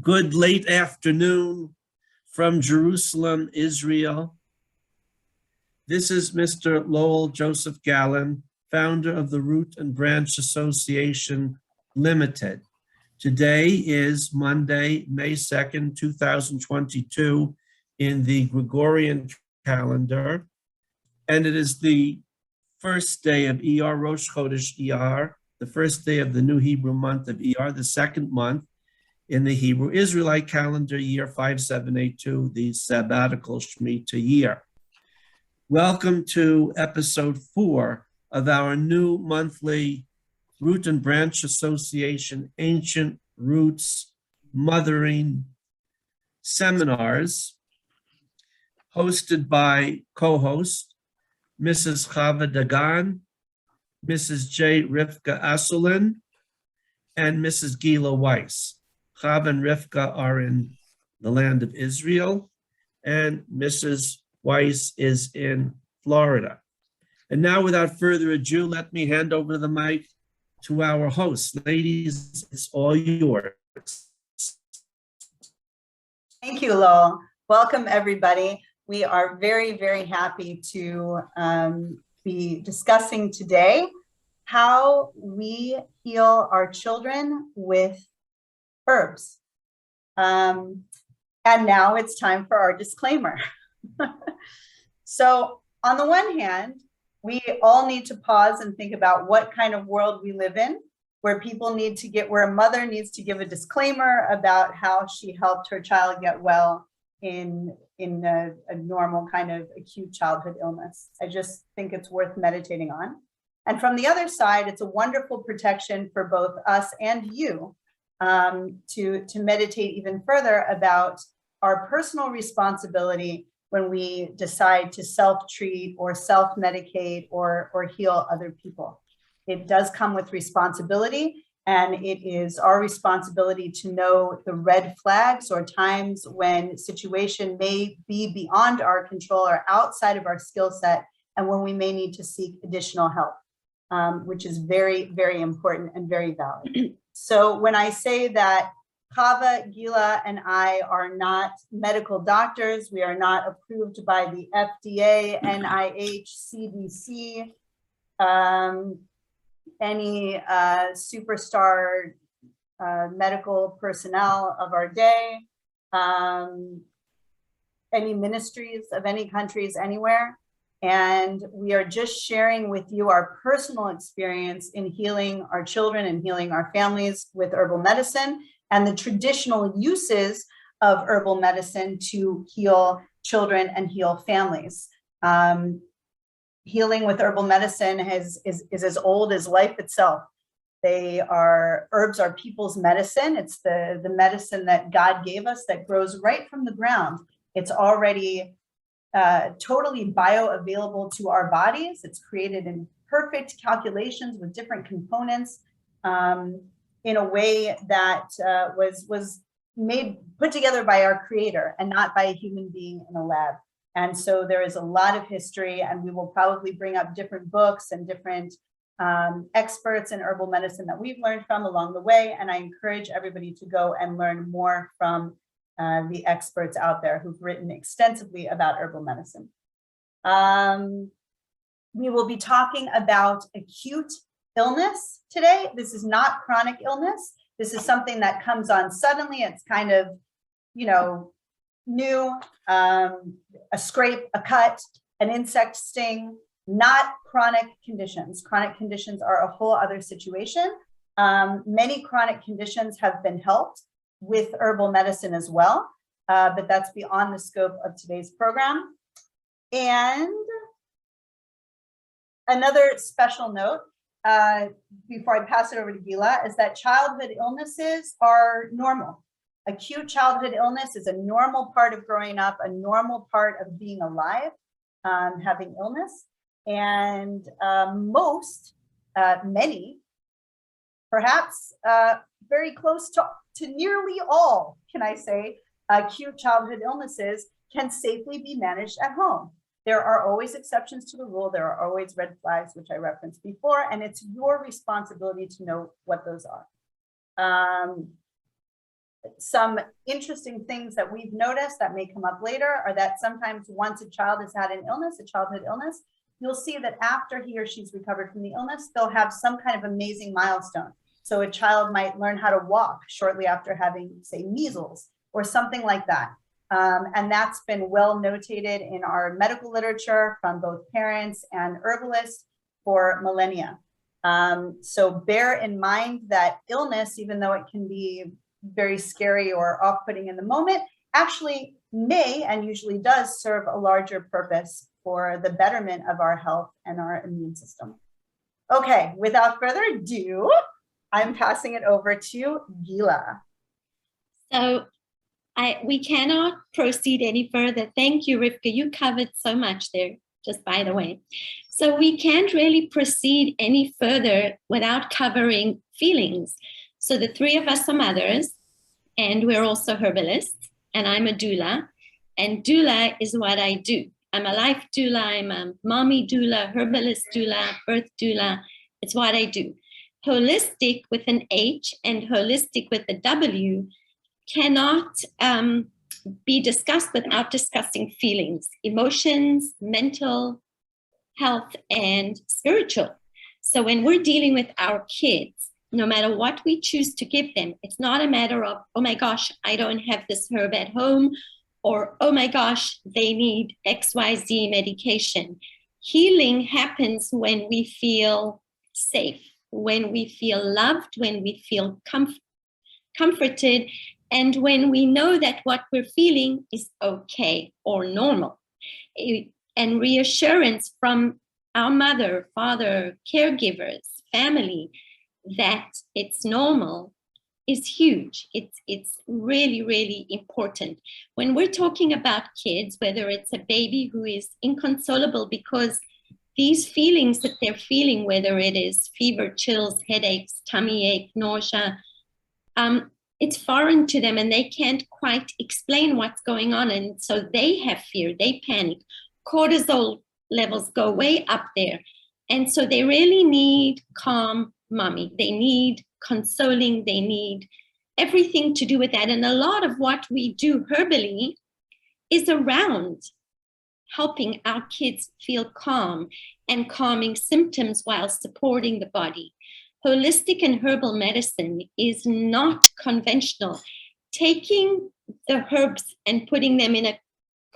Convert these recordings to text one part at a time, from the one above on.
Good late afternoon from Jerusalem, Israel. This is Mr. Lowell Joseph Gallen, founder of the Root and Branch Association Limited. Today is Monday, May 2nd, 2022 in the Gregorian calendar, and it is the first day of ER, Rosh Chodesh ER, the first day of the new Hebrew month of ER, the second month in the Hebrew Israelite calendar year 5782, the sabbatical Shemitah year. Welcome to episode 4 of our new monthly Root and Branch Association Ancient Roots Mothering Seminars, hosted by co-host Mrs. Chava Dagan, Mrs. J. Rivkah Asoulin, and Mrs. Gilla Weiss. Chava and Rivkah are in the land of Israel, and Mrs. Weiss is in Florida. And now, without further ado, let me hand over the mic to our hosts. Ladies, it's all yours. Thank you, Lowell. Welcome, everybody. We are very, very happy to be discussing today how we heal our children with herbs. And now it's time for our disclaimer. So on the one hand, we all need to pause and think about what kind of world we live in, where people need to where a mother needs to give a disclaimer about how she helped her child get well in a normal kind of acute childhood illness. I just think it's worth meditating on. And from the other side, it's a wonderful protection for both us and you to meditate even further about our personal responsibility when we decide to self-treat or self-medicate or heal other people. It does come with responsibility, and it is our responsibility to know the red flags or times when situation may be beyond our control or outside of our skill set, and when we may need to seek additional help, which is very, very important and very valid. So when I say that Chava, Gilla, and I are not medical doctors, we are not approved by the FDA, NIH, CDC, any superstar medical personnel of our day, any ministries of any countries anywhere. And we are just sharing with you our personal experience in healing our children and healing our families with herbal medicine and the traditional uses of herbal medicine to heal children and heal families. Healing with herbal medicine is as old as life itself. Herbs are people's medicine. It's the medicine that God gave us that grows right from the ground. It's already totally bioavailable to our bodies. It's created in perfect calculations with different components in a way that was put together by our creator and not by a human being in a lab. And so there is a lot of history, and we will probably bring up different books and different experts in herbal medicine that we've learned from along the way. And I encourage everybody to go and learn more from the experts out there who've written extensively about herbal medicine. We will be talking about acute illness today. This is not chronic illness. This is something that comes on suddenly. It's kind of, new, a scrape, a cut, an insect sting, not chronic conditions. Chronic conditions are a whole other situation. Many chronic conditions have been helped with herbal medicine as well, but that's beyond the scope of today's program. And another special note, before I pass it over to Gilla, is that childhood illnesses are normal. Acute childhood illness is a normal part of growing up, a normal part of being alive, having illness. And many, perhaps very close to nearly all, can I say, acute childhood illnesses can safely be managed at home. There are always exceptions to the rule. There are always red flags, which I referenced before, and it's your responsibility to know what those are. some interesting things that we've noticed that may come up later are that sometimes once a child has had an illness, a childhood illness, you'll see that after he or she's recovered from the illness, they'll have some kind of amazing milestone. So a child might learn how to walk shortly after having, say, measles or something like that. And that's been well notated in our medical literature from both parents and herbalists for millennia. So bear in mind that illness, even though it can be very scary or off-putting in the moment, actually may and usually does serve a larger purpose for the betterment of our health and our immune system. Okay, without further ado, I'm passing it over to Gilla. So we cannot proceed any further. Thank you, Rivkah. You covered so much there, just by the way. So we can't really proceed any further without covering feelings. So the three of us are mothers, and we're also herbalists, and I'm a doula. And doula is what I do. I'm a life doula, I'm a mommy doula, herbalist doula, birth doula. It's what I do. Holistic with an H and holistic with a W cannot be discussed without discussing feelings, emotions, mental health, and spiritual. So when we're dealing with our kids, no matter what we choose to give them, it's not a matter of, oh my gosh, I don't have this herb at home, or oh my gosh, they need XYZ medication. Healing happens when we feel safe, when we feel loved, when we feel comforted, and when we know that what we're feeling is okay or normal. And reassurance from our mother, father, caregivers, family, that it's normal is huge. It's really, really important. When we're talking about kids, whether it's a baby who is inconsolable because these feelings that they're feeling, whether it is fever, chills, headaches, tummy ache, nausea, it's foreign to them and they can't quite explain what's going on. And so they have fear, they panic. Cortisol levels go way up there. And so they really need calm mommy. They need consoling. They need everything to do with that. And a lot of what we do herbally is around helping our kids feel calm and calming symptoms while supporting the body. Holistic and herbal medicine is not conventional. Taking the herbs and putting them in a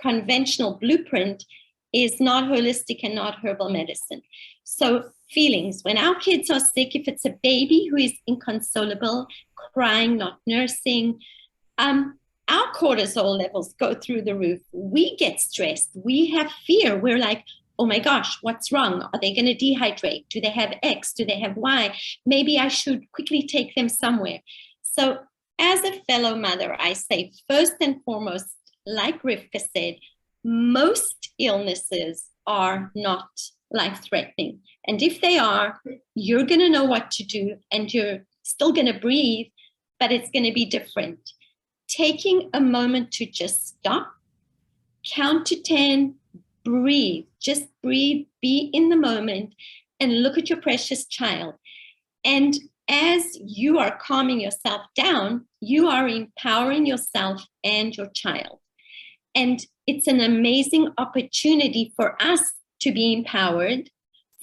conventional blueprint is not holistic and not herbal medicine. So feelings, when our kids are sick, if it's a baby who is inconsolable, crying, not nursing, our cortisol levels go through the roof. We get stressed. We have fear. We're like, oh my gosh, what's wrong? Are they going to dehydrate? Do they have X? Do they have Y? Maybe I should quickly take them somewhere. So as a fellow mother, I say, first and foremost, like Rivkah said, most illnesses are not life-threatening. And if they are, you're going to know what to do and you're still going to breathe, but it's going to be different. Taking a moment to just stop, count to 10, breathe, just breathe, be in the moment and look at your precious child. And as you are calming yourself down, you are empowering yourself and your child. And it's an amazing opportunity for us to be empowered,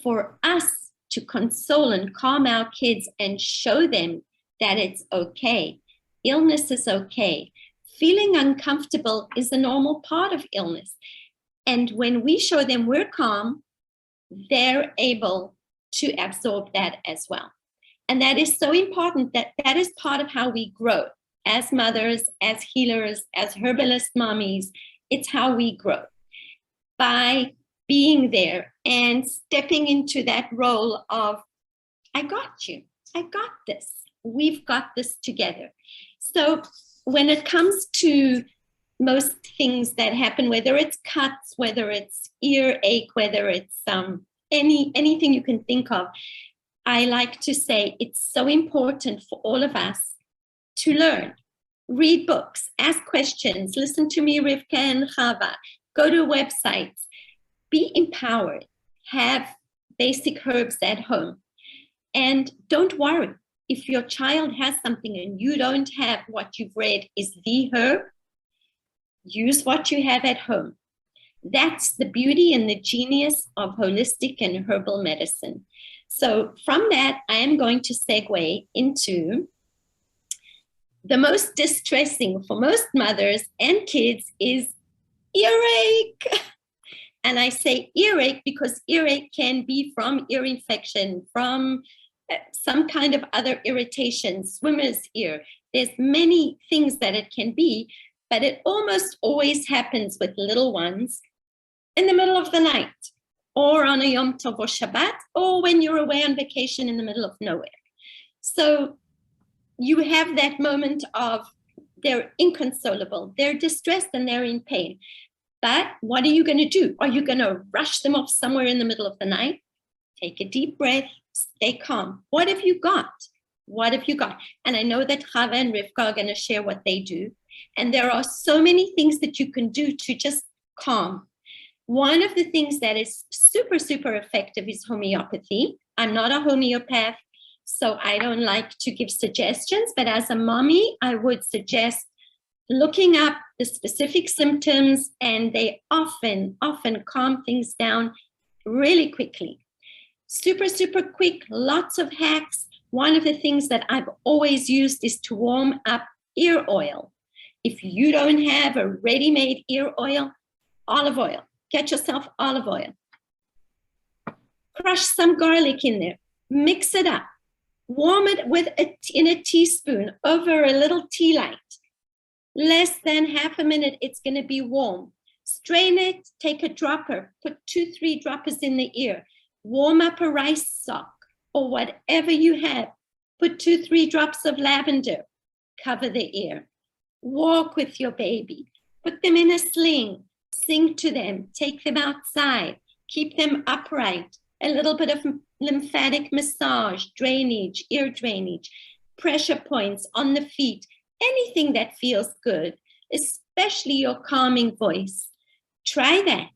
for us to console and calm our kids and show them that it's okay. Illness is okay. Feeling uncomfortable is a normal part of illness. And when we show them we're calm, they're able to absorb that as well. And that is so important, that is part of how we grow as mothers, as healers, as herbalist mommies. It's how we grow, by being there and stepping into that role of, I got you, I got this, we've got this together. So when it comes to most things that happen, whether it's cuts, whether it's earache, whether it's anything you can think of, I like to say it's so important for all of us to learn. Read books, ask questions, listen to me, Rivkah and Chava, go to websites, be empowered, have basic herbs at home, and don't worry. if your child has something and you don't have what you've read is the herb, use what you have at home. That's the beauty and the genius of holistic and herbal medicine. So from that, I am going to segue into the most distressing for most mothers and kids is earache. And I say earache because earache can be from ear infection, from some kind of other irritation, swimmer's ear. There's many things that it can be, but it almost always happens with little ones in the middle of the night, or on a Yom Tov or Shabbat, or when you're away on vacation in the middle of nowhere. So you have that moment of they're inconsolable, they're distressed and they're in pain. But what are you going to do? Are you going to rush them off somewhere in the middle of the night? Take a deep breath, stay calm. What have you got? What have you got? And I know that Chava and Rivkah are going to share what they do. And there are so many things that you can do to just calm. One of the things that is super, super effective is homeopathy. I'm not a homeopath, so I don't like to give suggestions, but as a mommy, I would suggest looking up the specific symptoms, and they often calm things down really quickly. Super, super quick, lots of hacks. One of the things that I've always used is to warm up ear oil. If you don't have a ready-made ear oil, olive oil. Get yourself olive oil. Crush some garlic in there. Mix it up. Warm it in a teaspoon over a little tea light. Less than half a minute, it's going to be warm. Strain it, take a dropper, put 2-3 droppers in the ear. Warm up a rice sock or whatever you have. Put 2-3 drops of lavender. Cover the ear. Walk with your baby. Put them in a sling. Sing to them, take them outside, keep them upright, a little bit of lymphatic massage, drainage, ear drainage, pressure points on the feet, anything that feels good, especially your calming voice. Try that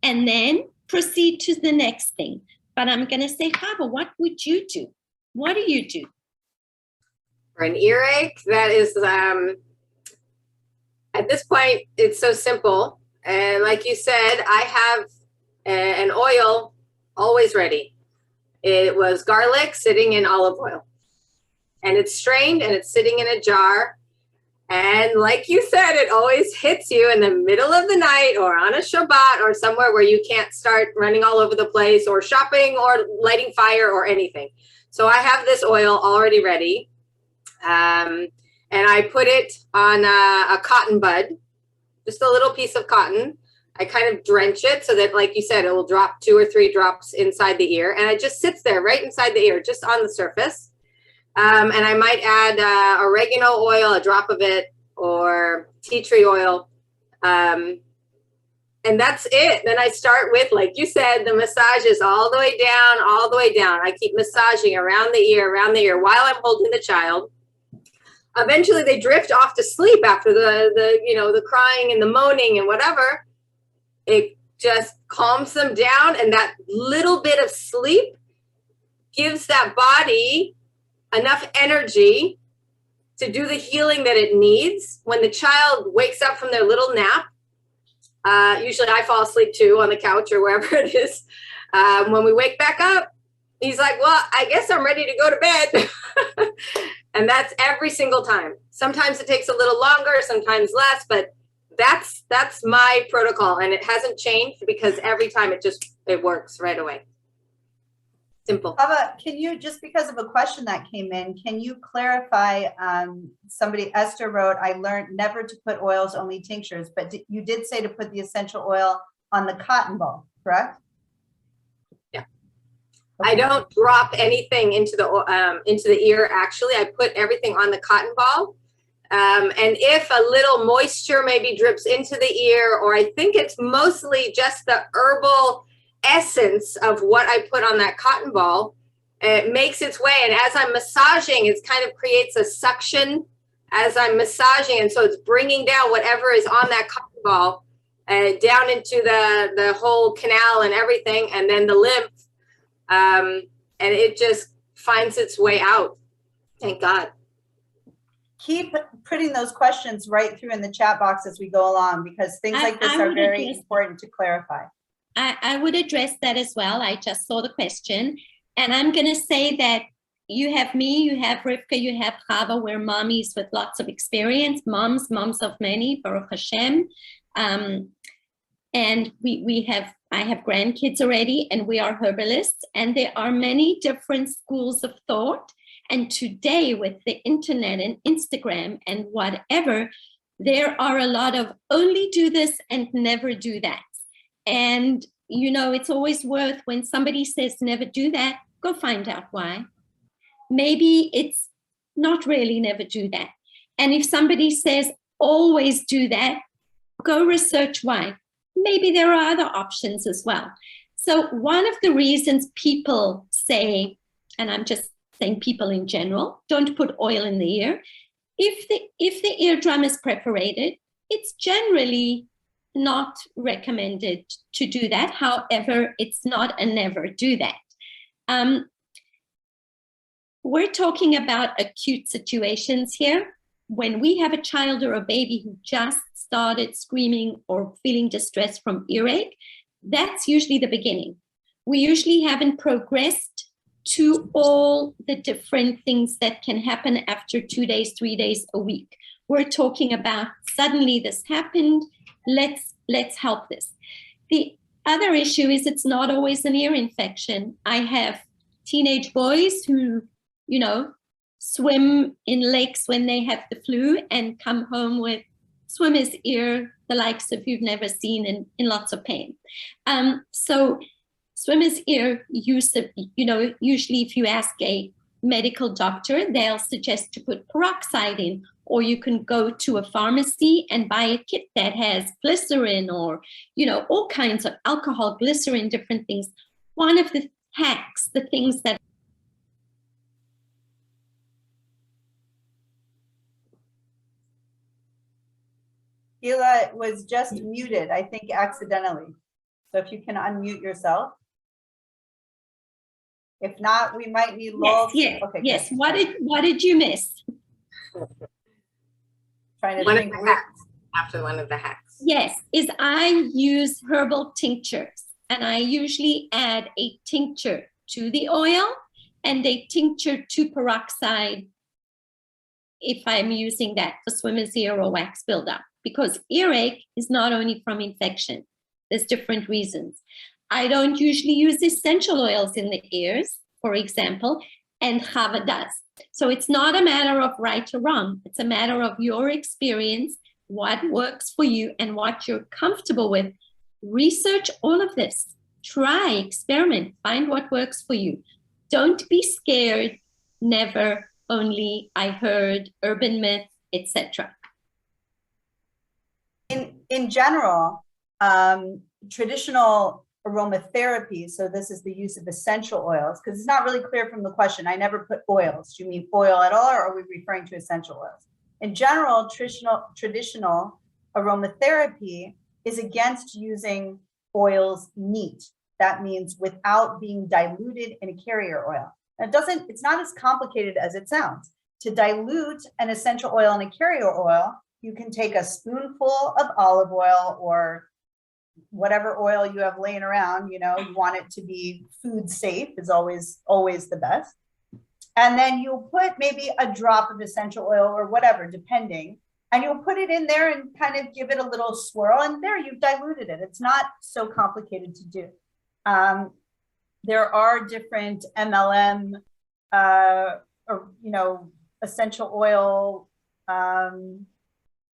and then proceed to the next thing. But I'm going to say, Chava, what would you do? What do you do? For an earache, that is, at this point, it's so simple. And like you said, I have an oil always ready. It was garlic sitting in olive oil. And it's strained and it's sitting in a jar. And like you said, it always hits you in the middle of the night or on a Shabbat or somewhere where you can't start running all over the place or shopping or lighting fire or anything. So I have this oil already ready. And I put it on a cotton bud. Just a little piece of cotton. I kind of drench it so that, like you said, it will drop 2 or 3 drops inside the ear. And it just sits there right inside the ear, just on the surface. And I might add oregano oil, a drop of it, or tea tree oil. And that's it. Then I start with, like you said, the massages all the way down, all the way down. I keep massaging around the ear while I'm holding the child. Eventually they drift off to sleep after the crying and the moaning and whatever. It just calms them down, and that little bit of sleep gives that body enough energy to do the healing that it needs. When the child wakes up from their little nap, usually I fall asleep too on the couch or wherever it is. When we wake back up, he's like, well, I guess I'm ready to go to bed. And that's every single time. Sometimes it takes a little longer, sometimes less, but that's my protocol, and it hasn't changed because every time it works right away. Simple. Chava, can you, just because of a question that came in, can you clarify, Esther wrote, I learned never to put oils, only tinctures, but you did say to put the essential oil on the cotton ball, correct? I don't drop anything into the ear. Actually, I put everything on the cotton ball. And if a little moisture maybe drips into the ear, or I think it's mostly just the herbal essence of what I put on that cotton ball, it makes its way. And as I'm massaging, it kind of creates a suction as I'm massaging. And so it's bringing down whatever is on that cotton ball down into the whole canal and everything, and then the lymph. And it just finds its way out. Thank God. Keep putting those questions right through in the chat box as we go along, because things like this are very important to clarify. I would address that as well. I just saw the question, and I'm going to say that you have me, you have Rivkah, you have Chava. We're mommies with lots of experience, moms of many, Baruch Hashem. And I have grandkids already, and we are herbalists, and there are many different schools of thought. And today with the internet and Instagram and whatever, there are a lot of only do this and never do that. And, you know, it's always worth when somebody says never do that, go find out why. Maybe it's not really never do that. And if somebody says always do that, go research why. Maybe there are other options as well. So one of the reasons people say, and I'm just saying people in general, don't put oil in the ear. If the eardrum is perforated, it's generally not recommended to do that. However, it's not a never do that. We're talking about acute situations here. When we have a child or a baby who just started screaming or feeling distressed from earache, that's usually the beginning. We usually haven't progressed to all the different things that can happen after 2 days, 3 days, a week. We're talking about suddenly this happened, let's help this. The other issue is it's not always an ear infection. I have teenage boys who, you know, swim in lakes when they have the flu and come home with swimmer's ear, the likes of you've never seen, in lots of pain. So swimmer's ear use of, you know, usually if you ask a medical doctor, they'll suggest to put peroxide in, or you can go to a pharmacy and buy a kit that has glycerin or, you know, all kinds of alcohol, glycerin, different things. One of the hacks, the things that Gilla was just muted, I think accidentally. So if you can unmute yourself. If not, we might need Lowell. Yes, okay, yes. good. What did you miss? Trying to One of think. the hacks, after one of the hacks. Yes, is I use herbal tinctures, and I usually add a tincture to the oil and a tincture to peroxide if I'm using that for swimmer's ear or wax buildup, because earache is not only from infection. There's different reasons. I don't usually use essential oils in the ears, for example, and Chava does. So it's not a matter of right or wrong. It's a matter of your experience, what works for you and what you're comfortable with. Research all of this. Try, experiment, find what works for you. Don't be scared. Never, only, I heard, urban myth, etc. In general, traditional aromatherapy, so this is the use of essential oils, because it's not really clear from the question. I never put oils. Do you mean oil at all, or are we referring to essential oils? In general, traditional aromatherapy is against using oils neat. That means without being diluted in a carrier oil. And it's not as complicated as it sounds. To dilute an essential oil in a carrier oil, you can take a spoonful of olive oil or whatever oil you have laying around. You know, you want it to be food safe, is always the best. And then you'll put maybe a drop of essential oil or whatever, depending, and you'll put it in there and kind of give it a little swirl, and there you've diluted it. It's not so complicated to do. There are different MLM, or, you know, essential oil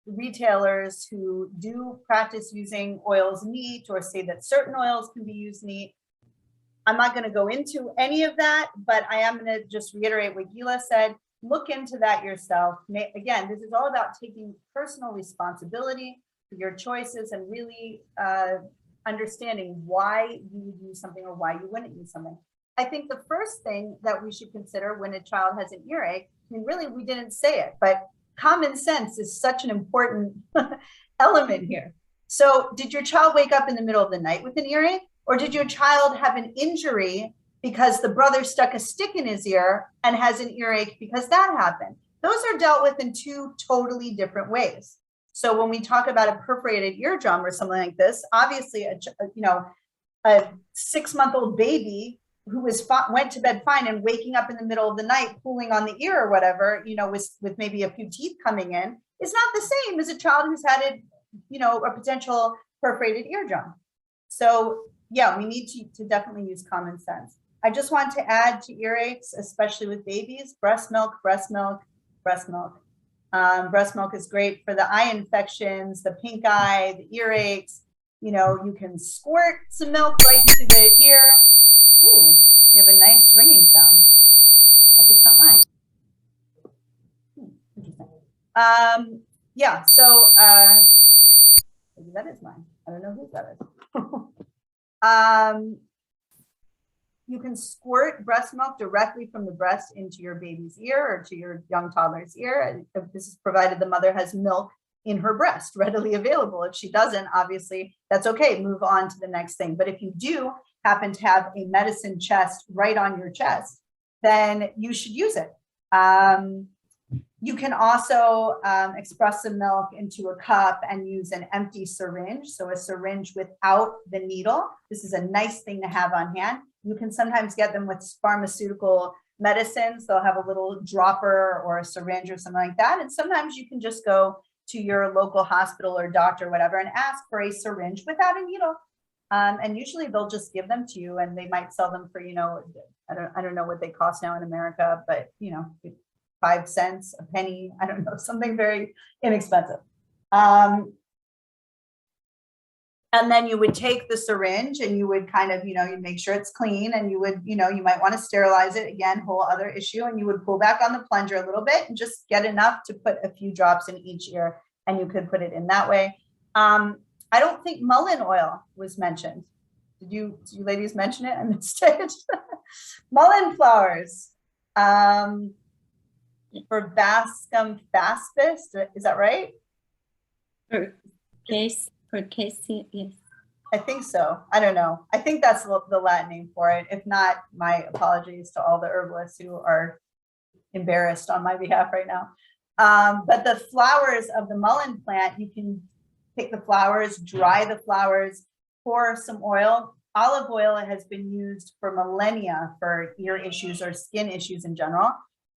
retailers who do practice using oils neat, or say that certain oils can be used neat. I'm not going to go into any of that, but I am going to just reiterate what Gilla said. Look into that yourself. Again, this is all about taking personal responsibility for your choices and really understanding why you would use something or why you wouldn't use something. I think the first thing that we should consider when a child has an earache, I mean, really, we didn't say it, but common sense is such an important element here. So did your child wake up in the middle of the night with an earache, or did your child have an injury because the brother stuck a stick in his ear and has an earache because that happened. Those are dealt with in two totally different ways. So when we talk about a perforated eardrum or something like this, obviously, a 6-month-old baby who went to bed fine and waking up in the middle of the night, pulling on the ear or whatever, with maybe a few teeth coming in, is not the same as a child who's had a potential perforated eardrum. So yeah, we need to definitely use common sense. I just want to add to earaches, especially with babies, breast milk, breast milk, breast milk. Breast milk is great for the eye infections, the pink eye, the earaches. You can squirt some milk right into the ear. Ooh, you have a nice ringing sound. Hope it's not mine. Interesting. Yeah, so maybe that is mine. I don't know whose that is. You can squirt breast milk directly from the breast into your baby's ear or to your young toddler's ear. This is provided the mother has milk in her breast readily available. If she doesn't, obviously, that's okay. Move on to the next thing. But if you do happen to have a medicine chest right on your chest, then you should use it. You can also express some milk into a cup and use an empty syringe. So a syringe without the needle. This is a nice thing to have on hand. You can sometimes get them with pharmaceutical medicines. They'll have a little dropper or a syringe or something like that. And sometimes you can just go to your local hospital or doctor or whatever and ask for a syringe without a needle. And usually they'll just give them to you, and they might sell them for, I don't know what they cost now in America, but 5 cents, a penny, I don't know, something very inexpensive. And then you would take the syringe and you would kind of, you make sure it's clean, and you would, you might want to sterilize it, again, whole other issue. And you would pull back on the plunger a little bit and just get enough to put a few drops in each ear, and you could put it in that way. I don't think mullein oil was mentioned. Did you ladies mention it? I missed it. Mullein flowers. For Bascum faspis, is that right? For case, yes. I think so. I don't know. I think that's the Latin name for it. If not, my apologies to all the herbalists who are embarrassed on my behalf right now. But the flowers of the mullein plant, you can pick the flowers, dry the flowers, pour some oil. Olive oil has been used for millennia for ear issues or skin issues in general.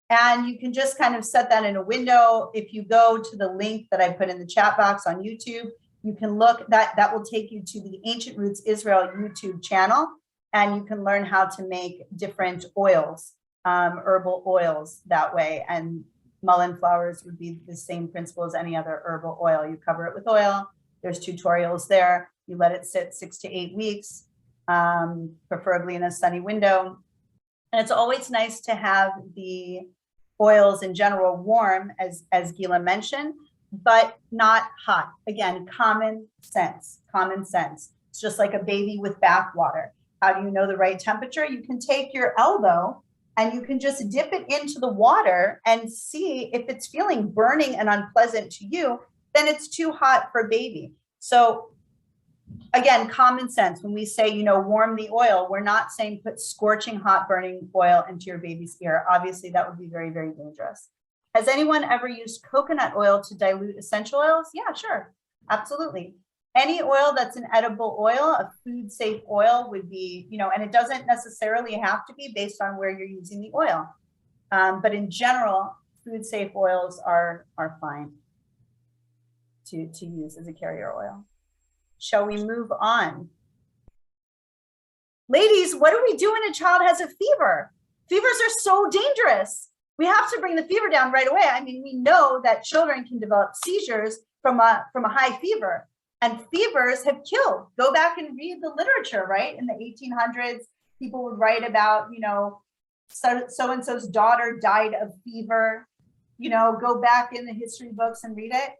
And you can just kind of set that in a window. If you go to the link that I put in the chat box on YouTube, you can look, that will take you to the Ancient Roots Israel YouTube channel, and you can learn how to make different oils, herbal oils that way. And mullein flowers would be the same principle as any other herbal oil. You cover it with oil. There's tutorials there. You let it sit 6 to 8 weeks, preferably in a sunny window. And it's always nice to have the oils in general warm, as Gilla mentioned, but not hot. Again, common sense. It's just like a baby with bath water. How do you know the right temperature? You can take your elbow and you can just dip it into the water and see if it's feeling burning and unpleasant to you, then it's too hot for baby. So again, common sense. When we say, warm the oil, we're not saying put scorching hot burning oil into your baby's ear. Obviously, that would be very, very dangerous. Has anyone ever used coconut oil to dilute essential oils? Yeah, sure. Absolutely. Any oil that's an edible oil, a food safe oil would be, and it doesn't necessarily have to be based on where you're using the oil. But in general, food safe oils are fine to use as a carrier oil. Shall we move on? Ladies, what do we do when a child has a fever? Fevers are so dangerous. We have to bring the fever down right away. I mean, we know that children can develop seizures from a high fever, and fevers have killed. Go back and read the literature, right? In the 1800s, people would write about, so-and-so's daughter died of fever. Go back in the history books and read it.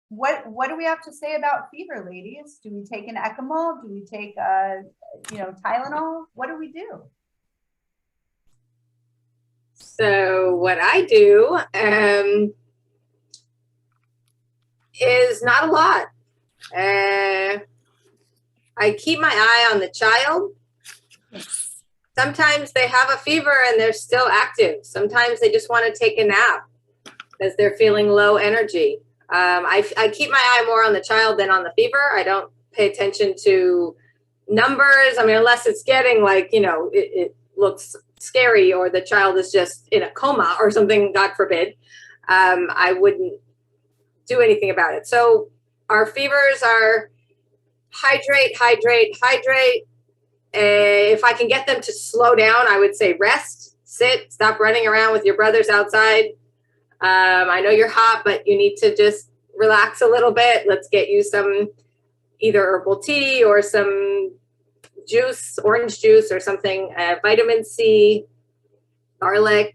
What do we have to say about fever, ladies? Do we take an Ecamol? Do we take Tylenol? What do we do? So what I do is not a lot. I keep my eye on the child. Yes. sometimes they have a fever and they're still active. Sometimes they just want to take a nap because they're feeling low energy. I keep my eye more on the child than on the fever. I don't pay attention to numbers. I mean, unless it's getting like, it looks scary or the child is just in a coma or something, God forbid, I wouldn't do anything about it. So our fevers are hydrate, hydrate, hydrate. If I can get them to slow down, I would say rest, sit, stop running around with your brothers outside. I know you're hot, but you need to just relax a little bit. Let's get you some either herbal tea or some juice, orange juice or something, vitamin C, garlic,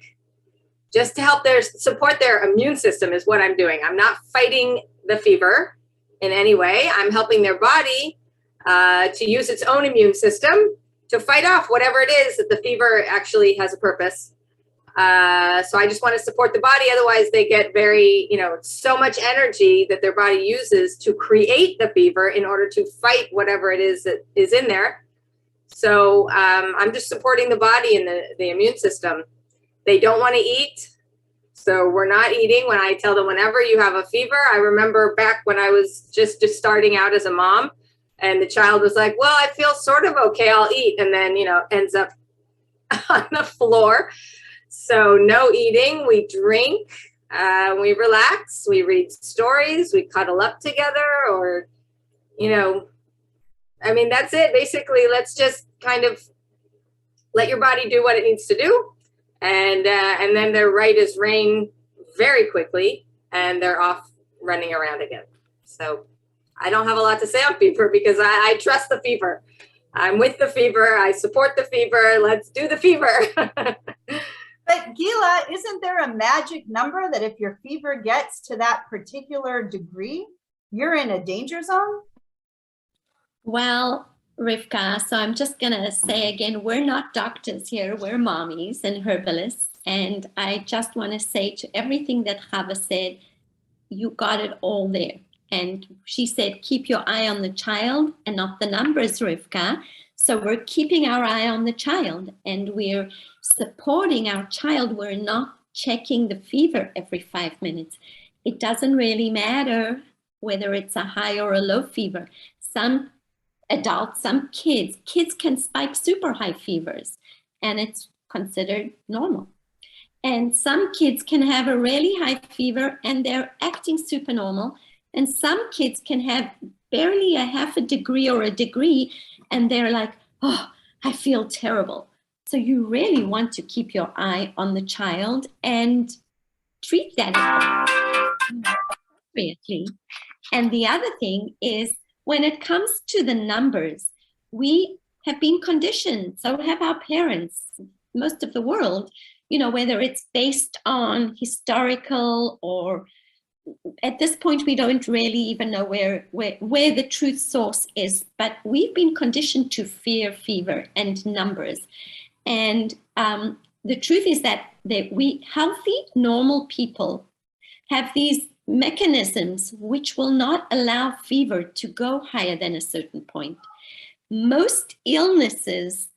just to help support their immune system is what I'm doing. I'm not fighting the fever in any way. I'm helping their body to use its own immune system to fight off whatever it is that the fever actually has a purpose. So I just want to support the body. Otherwise they get very, so much energy that their body uses to create the fever in order to fight whatever it is that is in there. So I'm just supporting the body and the immune system. They don't want to eat. So we're not eating. When I tell them, whenever you have a fever, I remember back when I was just starting out as a mom and the child was like, well, I feel sort of okay, I'll eat. And then, ends up on the floor. So no eating, we drink, we relax, we read stories, we cuddle up together or, that's it. Basically, let's just kind of let your body do what it needs to do. And then they're right as rain very quickly and they're off running around again. So I don't have a lot to say on fever because I trust the fever. I'm with the fever. I support the fever. Let's do the fever. But Gilla, isn't there a magic number that if your fever gets to that particular degree, you're in a danger zone? Well, Rivkah, so I'm just going to say again, we're not doctors here. We're mommies and herbalists. And I just want to say to everything that Chava said, you got it all there. And she said, keep your eye on the child and not the numbers, Rivkah. So we're keeping our eye on the child and we're supporting our child. We're not checking the fever every 5 minutes. It doesn't really matter whether it's a high or a low fever. Some adults, some kids can spike super high fevers and it's considered normal. And some kids can have a really high fever and they're acting super normal. And some kids can have barely a half a degree or a degree and they're like, oh, I feel terrible. So you really want to keep your eye on the child and treat that appropriately. And the other thing is when it comes to the numbers, we have been conditioned, so have our parents, most of the world, whether it's based on historical or at this point, we don't really even know where the truth source is, but we've been conditioned to fear fever and numbers. And the truth is that we healthy, normal people have these mechanisms which will not allow fever to go higher than a certain point. Most illnesses,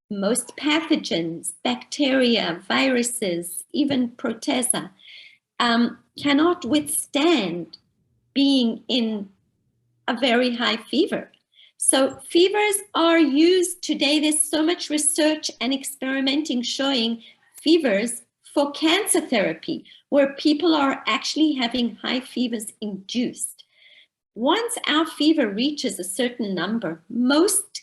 most pathogens, bacteria, viruses, even protozoa, cannot withstand being in a very high fever. So fevers are used today. There's so much research and experimenting showing fevers for cancer therapy, where people are actually having high fevers induced. Once our fever reaches a certain number, most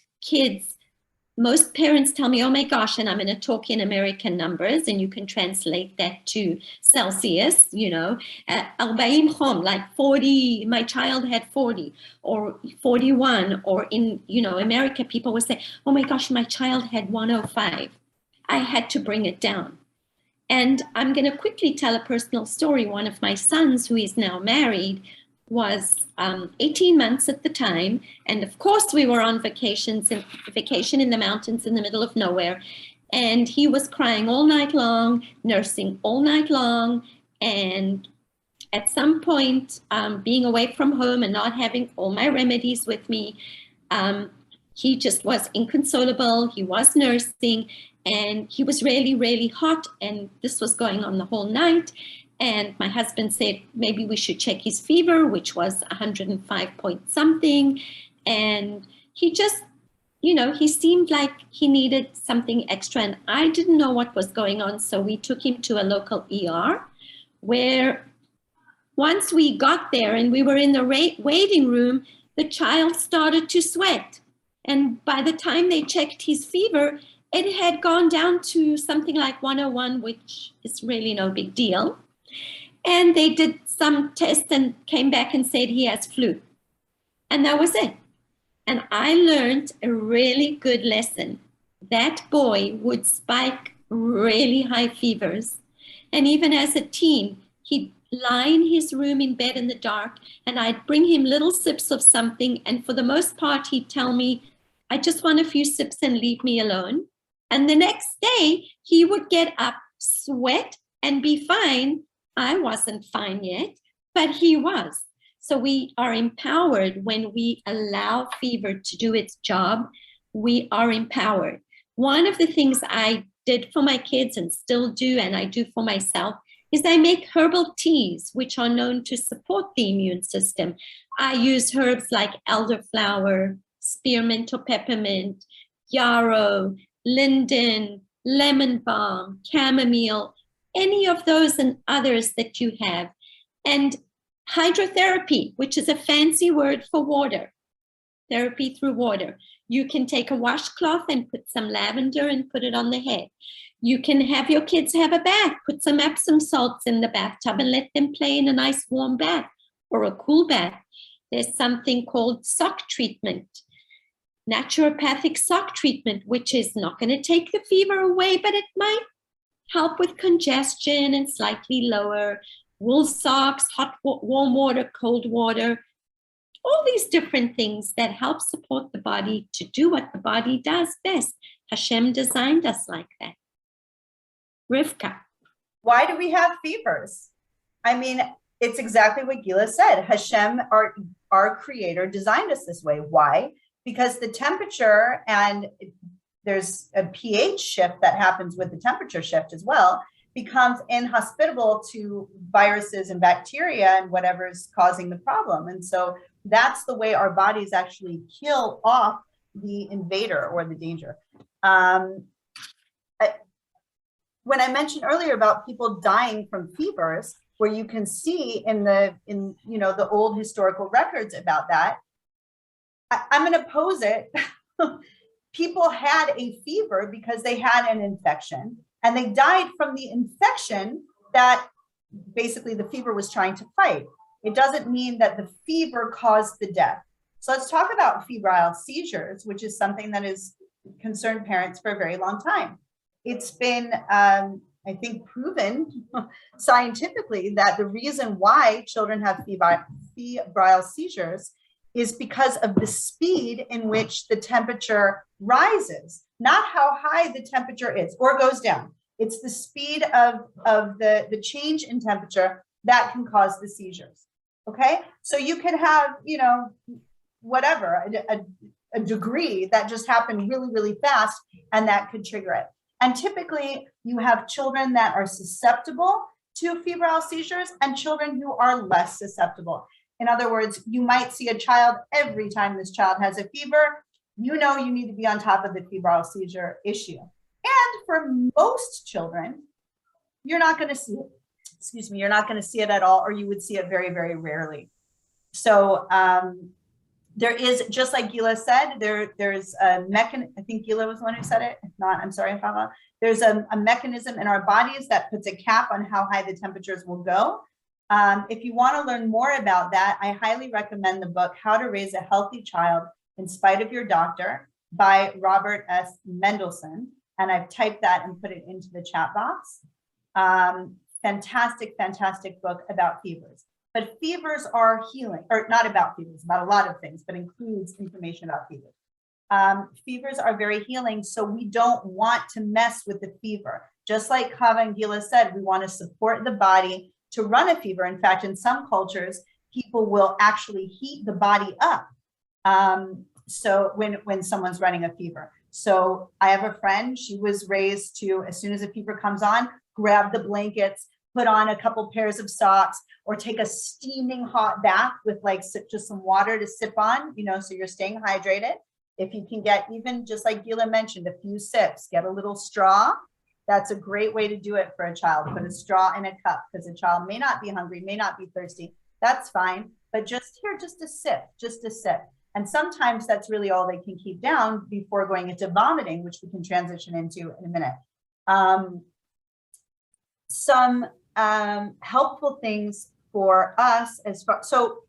parents tell me, oh my gosh, and I'm going to talk in American numbers, and you can translate that to Celsius, 40 chom, like 40, my child had 40, or 41, or in, America, people would say, oh my gosh, my child had 105. I had to bring it down. And I'm going to quickly tell a personal story. One of my sons, who is now married, was 18 months at the time. And of course, we were on vacation in the mountains in the middle of nowhere. And he was crying all night long, nursing all night long. And at some point, being away from home and not having all my remedies with me, he just was inconsolable. He was nursing, and he was really, really hot. And this was going on the whole night. And my husband said, maybe we should check his fever, which was 105 point something. And he just, he seemed like he needed something extra. And I didn't know what was going on. So we took him to a local ER, where once we got there and we were in the waiting room, the child started to sweat. And by the time they checked his fever, it had gone down to something like 101, which is really no big deal. And they did some tests and came back and said he has flu. And that was it. And I learned a really good lesson. That boy would spike really high fevers. And even as a teen, he'd lie in his room in bed in the dark, and I'd bring him little sips of something. And for the most part, he'd tell me, I just want a few sips and leave me alone. And the next day, he would get up, sweat, and be fine. I wasn't fine yet, but he was. So we are empowered when we allow fever to do its job. We are empowered. One of the things I did for my kids and still do, and I do for myself, is I make herbal teas, which are known to support the immune system. I use herbs like elderflower, spearmint or peppermint, yarrow, linden, lemon balm, chamomile, any of those and others that you have. And hydrotherapy, which is a fancy word for water, therapy through water. You can take a washcloth and put some lavender and put it on the head. You can have your kids have a bath, put some Epsom salts in the bathtub and let them play in a nice warm bath or a cool bath. There's something called sock treatment, naturopathic sock treatment, which is not going to take the fever away, but it might help with congestion and slightly lower. Wool socks, warm water, cold water, all these different things that help support the body to do what the body does best. Hashem designed us like that. Rivkah. Why do we have fevers? I mean, it's exactly what Gilla said. Hashem, our creator, designed us this way. Why? Because the temperature, and there's a pH shift that happens with the temperature shift as well, becomes inhospitable to viruses and bacteria and whatever's causing the problem. And so that's the way our bodies actually kill off the invader or the danger. When I mentioned earlier about people dying from fevers, where you can see in the old historical records about that, I'm going to pose it. People had a fever because they had an infection, and they died from the infection that basically the fever was trying to fight. It doesn't mean that the fever caused the death. So let's talk about febrile seizures, which is something that has concerned parents for a very long time. It's been, I think, proven scientifically that the reason why children have febrile seizures is because of the speed in which the temperature rises, not how high the temperature is or goes down. It's the speed of the change in temperature that can cause the seizures. Okay, so you can have, whatever, a degree that just happened really, really fast, and that could trigger it. And typically you have children that are susceptible to febrile seizures and children who are less susceptible. In other words, you might see a child every time this child has a fever, you need to be on top of the febrile seizure issue. And for most children, you're not going to see it. Excuse me, you're not going to see it at all, or you would see it very, very rarely. So there is, just like Gilla said, there's a mechanism. I think Gilla was the one who said it. If not, I'm sorry, Chava. There's a mechanism in our bodies that puts a cap on how high the temperatures will go. If you want to learn more about that, I highly recommend the book, How to Raise a Healthy Child in Spite of Your Doctor by Robert S. Mendelsohn. And I've typed that and put it into the chat box. Fantastic, fantastic book about fevers. But fevers are healing, or not about fevers, about a lot of things, but includes information about fevers. Fevers are very healing, so we don't want to mess with the fever. Just like Chava and Gilla said, we want to support the body to run a fever. In fact, in some cultures, people will actually heat the body up. So when someone's running a fever. So I have a friend, she was raised to, as soon as a fever comes on, grab the blankets, put on a couple pairs of socks, or take a steaming hot bath with like just some water to sip on, you know, so you're staying hydrated. If you can get, even just like Gilla mentioned, a few sips, get a little straw. That's a great way to do it for a child. Put a straw in a cup, because a child may not be hungry, may not be thirsty. That's fine. But just here, just a sip, just a sip. And sometimes that's really all they can keep down before going into vomiting, which we can transition into in a minute. Some helpful things for us as far, so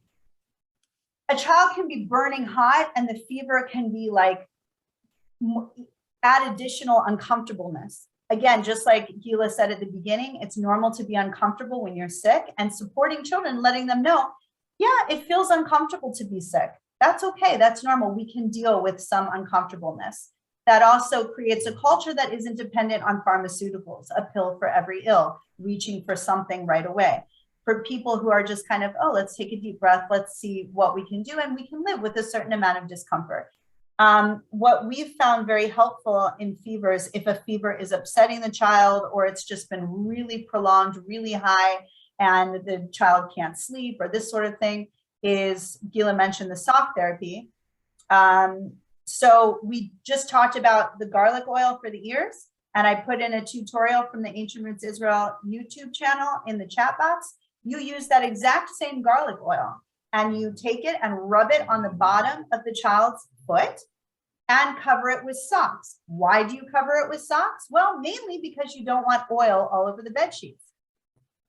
a child can be burning hot and the fever can be like add additional uncomfortableness. Again, just like Gilla said at the beginning, it's normal to be uncomfortable when you're sick, and supporting children, letting them know, yeah, it feels uncomfortable to be sick. That's okay, that's normal. We can deal with some uncomfortableness. That also creates a culture that isn't dependent on pharmaceuticals, a pill for every ill, reaching for something right away. For people who are just kind of, oh, let's take a deep breath, let's see what we can do, and we can live with a certain amount of discomfort. What we've found very helpful in fevers, if a fever is upsetting the child or it's just been really prolonged, really high, and the child can't sleep or this sort of thing, is Gilla mentioned the sock therapy. So we just talked about the garlic oil for the ears, and I put in a tutorial from the Ancient Roots Israel YouTube channel in the chat box. You use that exact same garlic oil and you take it and rub it on the bottom of the child's foot and cover it with socks. Why do you cover it with socks? Well, mainly because you don't want oil all over the bed sheets.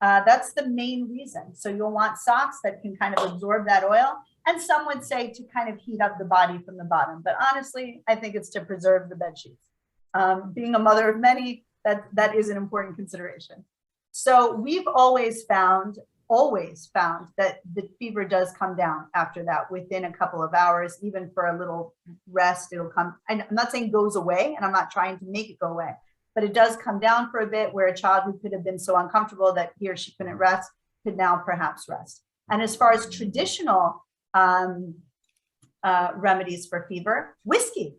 That's the main reason. So you'll want socks that can kind of absorb that oil. And some would say to kind of heat up the body from the bottom. But honestly, I think it's to preserve the bed sheets. Being a mother of many, that is an important consideration. So we've always found that the fever does come down after that within a couple of hours. Even for a little rest, it'll come. And I'm not saying goes away, and I'm not trying to make it go away, but it does come down for a bit, where a child who could have been so uncomfortable that he or she couldn't rest could now perhaps rest. And as far as traditional remedies for fever, whiskey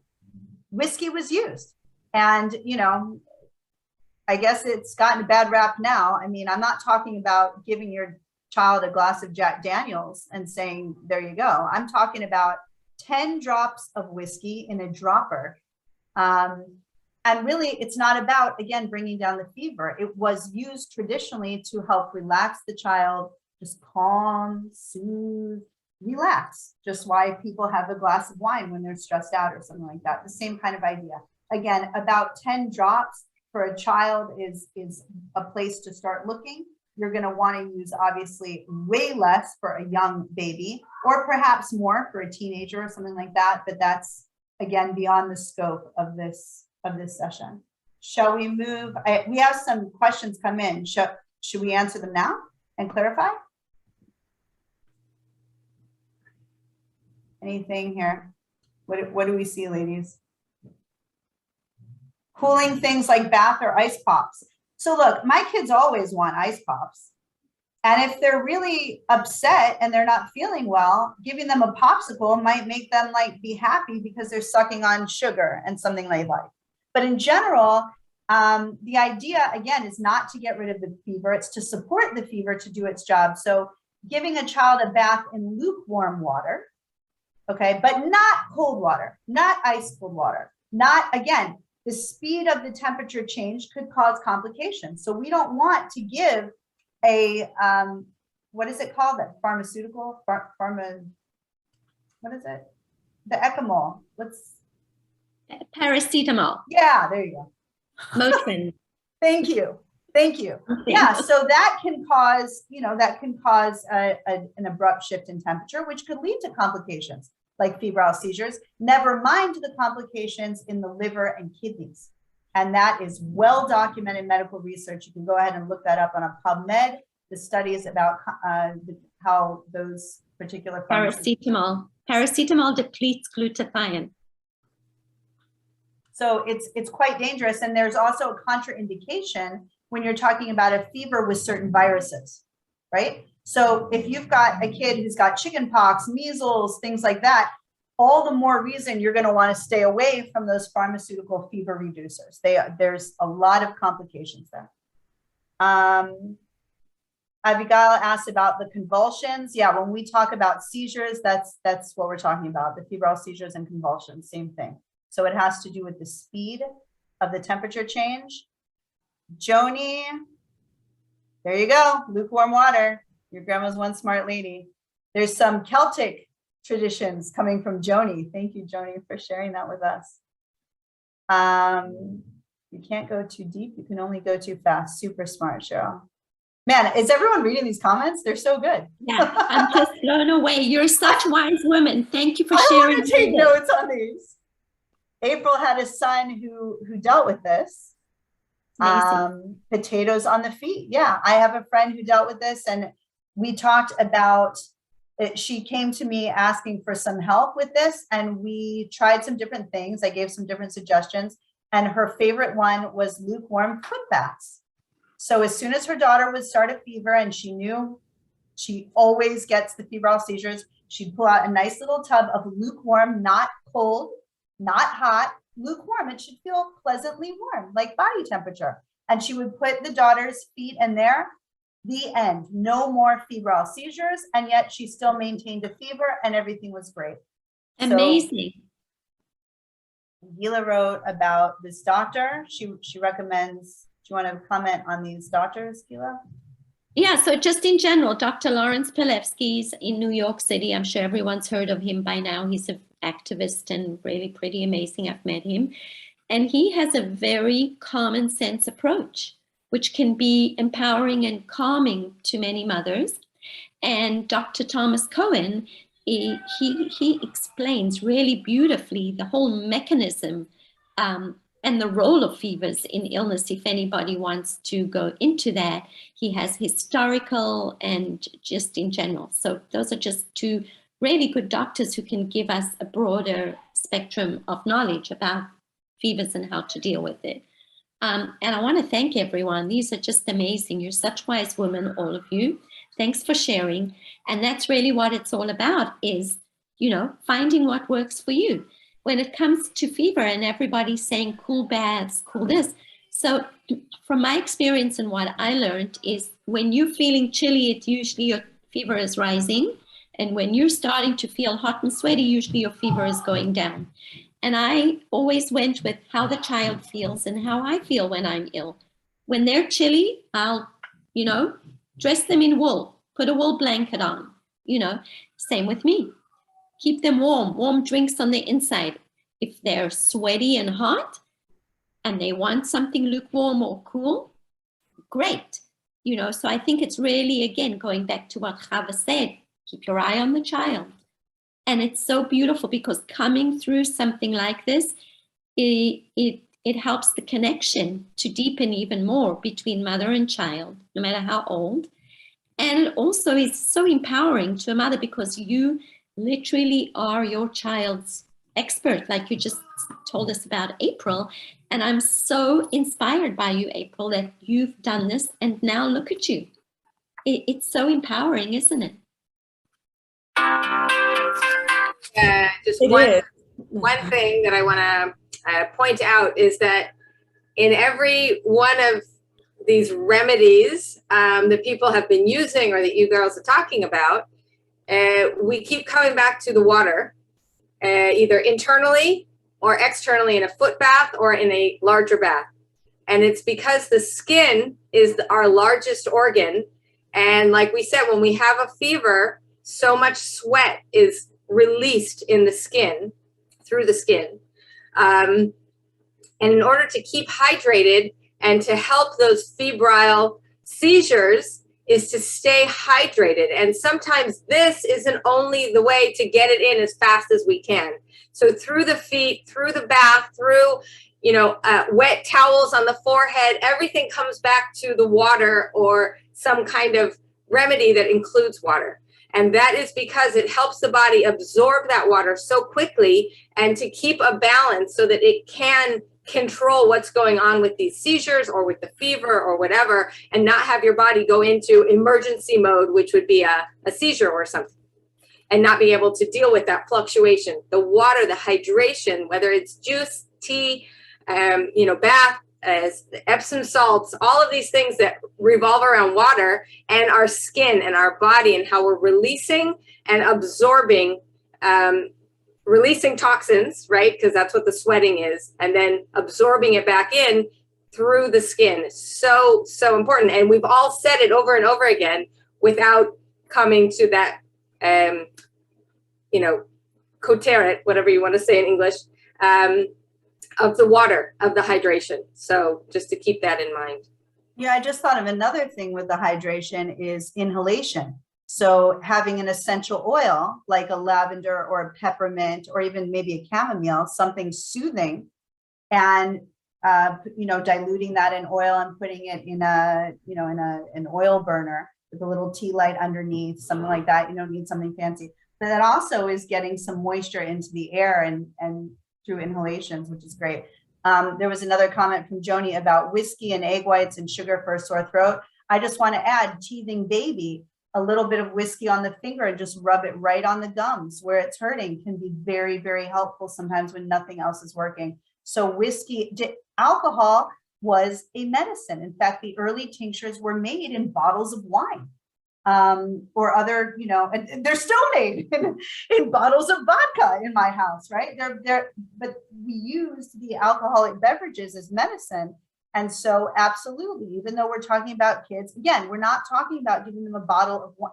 was used. And, you know, I guess it's gotten a bad rap now. I mean, I'm not talking about giving your child a glass of Jack Daniels and saying, there you go. I'm talking about 10 drops of whiskey in a dropper. And really, it's not about, again, bringing down the fever. It was used traditionally to help relax the child, just calm, soothe, relax. Just why people have a glass of wine when they're stressed out or something like that. The same kind of idea. Again, about 10 drops for a child is a place to start looking. You're going to want to use obviously way less for a young baby, or perhaps more for a teenager or something like that. But that's, again, beyond the scope of this session. Shall we move? We have some questions come in. Should we answer them now and clarify? Anything here? What do we see, ladies? Cooling things like bath or ice pops. So look, my kids always want ice pops. And if they're really upset and they're not feeling well, giving them a popsicle might make them like be happy because they're sucking on sugar and something they like. But in general, the idea, again, is not to get rid of the fever. It's to support the fever to do its job. So giving a child a bath in lukewarm water, okay, but not cold water, not ice cold water, not, again, the speed of the temperature change could cause complications. So we don't want to give a, what is it called? That pharmaceutical, what is it? The Ecamol. Paracetamol. Yeah, there you go. Motrin. Thank you. Yeah, so that can cause, an abrupt shift in temperature, which could lead to complications like febrile seizures, never mind the complications in the liver and kidneys. And that is well documented medical research. You can go ahead and look that up on a PubMed, the studies about how those particular Paracetamol depletes glutathione. So it's quite dangerous. And there's also a contraindication when you're talking about a fever with certain viruses, right? So if you've got a kid who's got chicken pox, measles, things like that, all the more reason you're going to want to stay away from those pharmaceutical fever reducers. There's a lot of complications there. Abigail asked about the convulsions. Yeah, when we talk about seizures, that's what we're talking about, the febrile seizures and convulsions, same thing. So it has to do with the speed of the temperature change. Joni, there you go, lukewarm water. Your grandma's one smart lady. There's some Celtic traditions coming from Joni. Thank you, Joni, for sharing that with us. You can't go too deep. You can only go too fast. Super smart, Cheryl. Man, is everyone reading these comments? They're so good. Yeah, I'm just blown away. You're such wise women. Thank you for I sharing. want to take notes on these. April had a son who dealt with this. Potatoes on the feet. Yeah, I have a friend who dealt with this, and we talked about it. She came to me asking for some help with this, and we tried some different things. I gave some different suggestions, and her favorite one was lukewarm foot baths. So as soon as her daughter would start a fever, and she knew she always gets the febrile seizures, she'd pull out a nice little tub of lukewarm, not cold, not hot, lukewarm. It should feel pleasantly warm, like body temperature. And she would put the daughter's feet in there. The end. No more febrile seizures, and yet she still maintained a fever, and everything was great. Amazing. So, Gilla wrote about this doctor. She recommends. Do you want to comment on these doctors, Gilla? Yeah, so just in general, Dr. Lawrence Pilevsky's in New York City. I'm sure everyone's heard of him by now. He's an activist and really pretty amazing. I've met him. And he has a very common sense approach, which can be empowering and calming to many mothers. And Dr. Thomas Cohen, he explains really beautifully the whole mechanism and the role of fevers in illness. If anybody wants to go into that, he has historical and just in general. So those are just two really good doctors who can give us a broader spectrum of knowledge about fevers and how to deal with it. And I want to thank everyone. These are just amazing. You're such wise women, all of you. Thanks for sharing. And that's really what it's all about is, you know, finding what works for you. When it comes to fever and everybody's saying cool baths, cool this. So from my experience and what I learned is when you're feeling chilly, it's usually your fever is rising. And when you're starting to feel hot and sweaty, usually your fever is going down. And I always went with how the child feels and how I feel when I'm ill. When they're chilly, I'll, you know, dress them in wool, put a wool blanket on, you know, same with me. Keep them warm, warm drinks on the inside. If they're sweaty and hot and they want something lukewarm or cool, great. You know, so I think it's really, again, going back to what Chava said, keep your eye on the child. And it's so beautiful because coming through something like this, it helps the connection to deepen even more between mother and child, no matter how old. And it also is so empowering to a mother because you literally are your child's expert, like you just told us about April. And I'm so inspired by you, April, that you've done this and now look at you. It's so empowering, isn't it? Just one thing that I want to point out is that in every one of these remedies that people have been using or that you girls are talking about, we keep coming back to the water, either internally or externally in a foot bath or in a larger bath. And it's because the skin is our largest organ. And like we said, when we have a fever, so much sweat is released in the skin, through the skin. And in order to keep hydrated and to help those febrile seizures is to stay hydrated. And sometimes this isn't only the way to get it in as fast as we can. So through the feet, through the bath, through, you know, wet towels on the forehead, everything comes back to the water or some kind of remedy that includes water. And that is because it helps the body absorb that water so quickly and to keep a balance so that it can control what's going on with these seizures or with the fever or whatever, and not have your body go into emergency mode, which would be a seizure or something. and not be able to deal with that fluctuation. The water, the hydration, whether it's juice, tea, bath, Epsom salts, all of these things that revolve around water, and our skin and our body, and how we're releasing and absorbing, releasing toxins, right? Because that's what the sweating is, and then absorbing it back in through the skin. So important. And we've all said it over and over again without coming to that, koteret, whatever you want to say in English, of the water, of the hydration. So just to keep that in mind. Yeah, I just thought of another thing with the hydration is inhalation. So having an essential oil like a lavender or a peppermint or even maybe a chamomile, something soothing, and diluting that in oil and putting it in an oil burner with a little tea light underneath, something like that. You don't need something fancy, but that also is getting some moisture into the air and through inhalations, which is great. There was another comment from Joni about whiskey and egg whites and sugar for a sore throat. I just want to add, teething baby, a little bit of whiskey on the finger and just rub it right on the gums where it's hurting can be very, very helpful sometimes when nothing else is working. So alcohol was a medicine. In fact, the early tinctures were made in bottles of wine. Or other, and they're still made in bottles of vodka in my house, right? But we used the alcoholic beverages as medicine. And so absolutely, even though we're talking about kids, again, we're not talking about giving them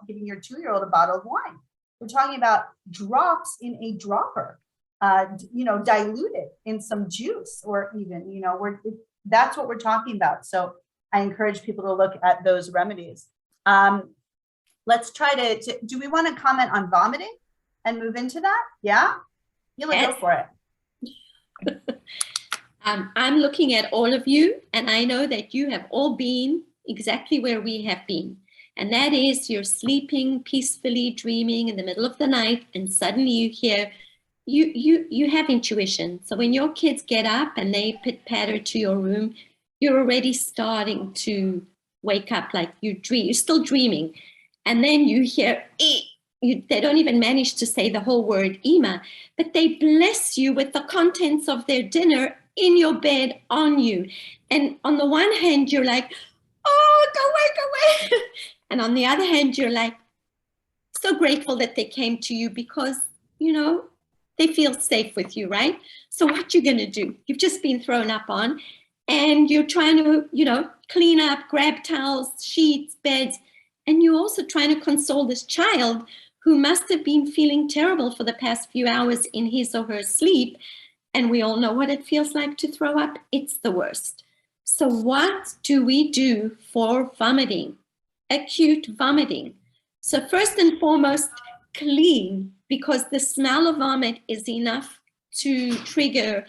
giving your 2-year-old a bottle of wine. We're talking about drops in a dropper, diluted in some juice, or even, that's what we're talking about. So I encourage people to look at those remedies. Let's try to do we want to comment on vomiting and move into that? Yeah? Gilla, Yes. Go for it. I'm looking at all of you, and I know that you have all been exactly where we have been. And that is, you're sleeping peacefully, dreaming in the middle of the night, and suddenly you hear, you have intuition. So when your kids get up and they patter to your room, you're already starting to wake up, like you're still dreaming. And then you hear, they don't even manage to say the whole word Ima, but they bless you with the contents of their dinner in your bed on you. And on the one hand, you're like, oh, go away. And on the other hand, you're like, so grateful that they came to you because, they feel safe with you, right? So what you're going to do, you've just been thrown up on, and you're trying to, clean up, grab towels, sheets, beds, and you're also trying to console this child who must have been feeling terrible for the past few hours in his or her sleep. And we all know what it feels like to throw up. It's the worst. So what do we do for vomiting? Acute vomiting. So first and foremost, clean, because the smell of vomit is enough to trigger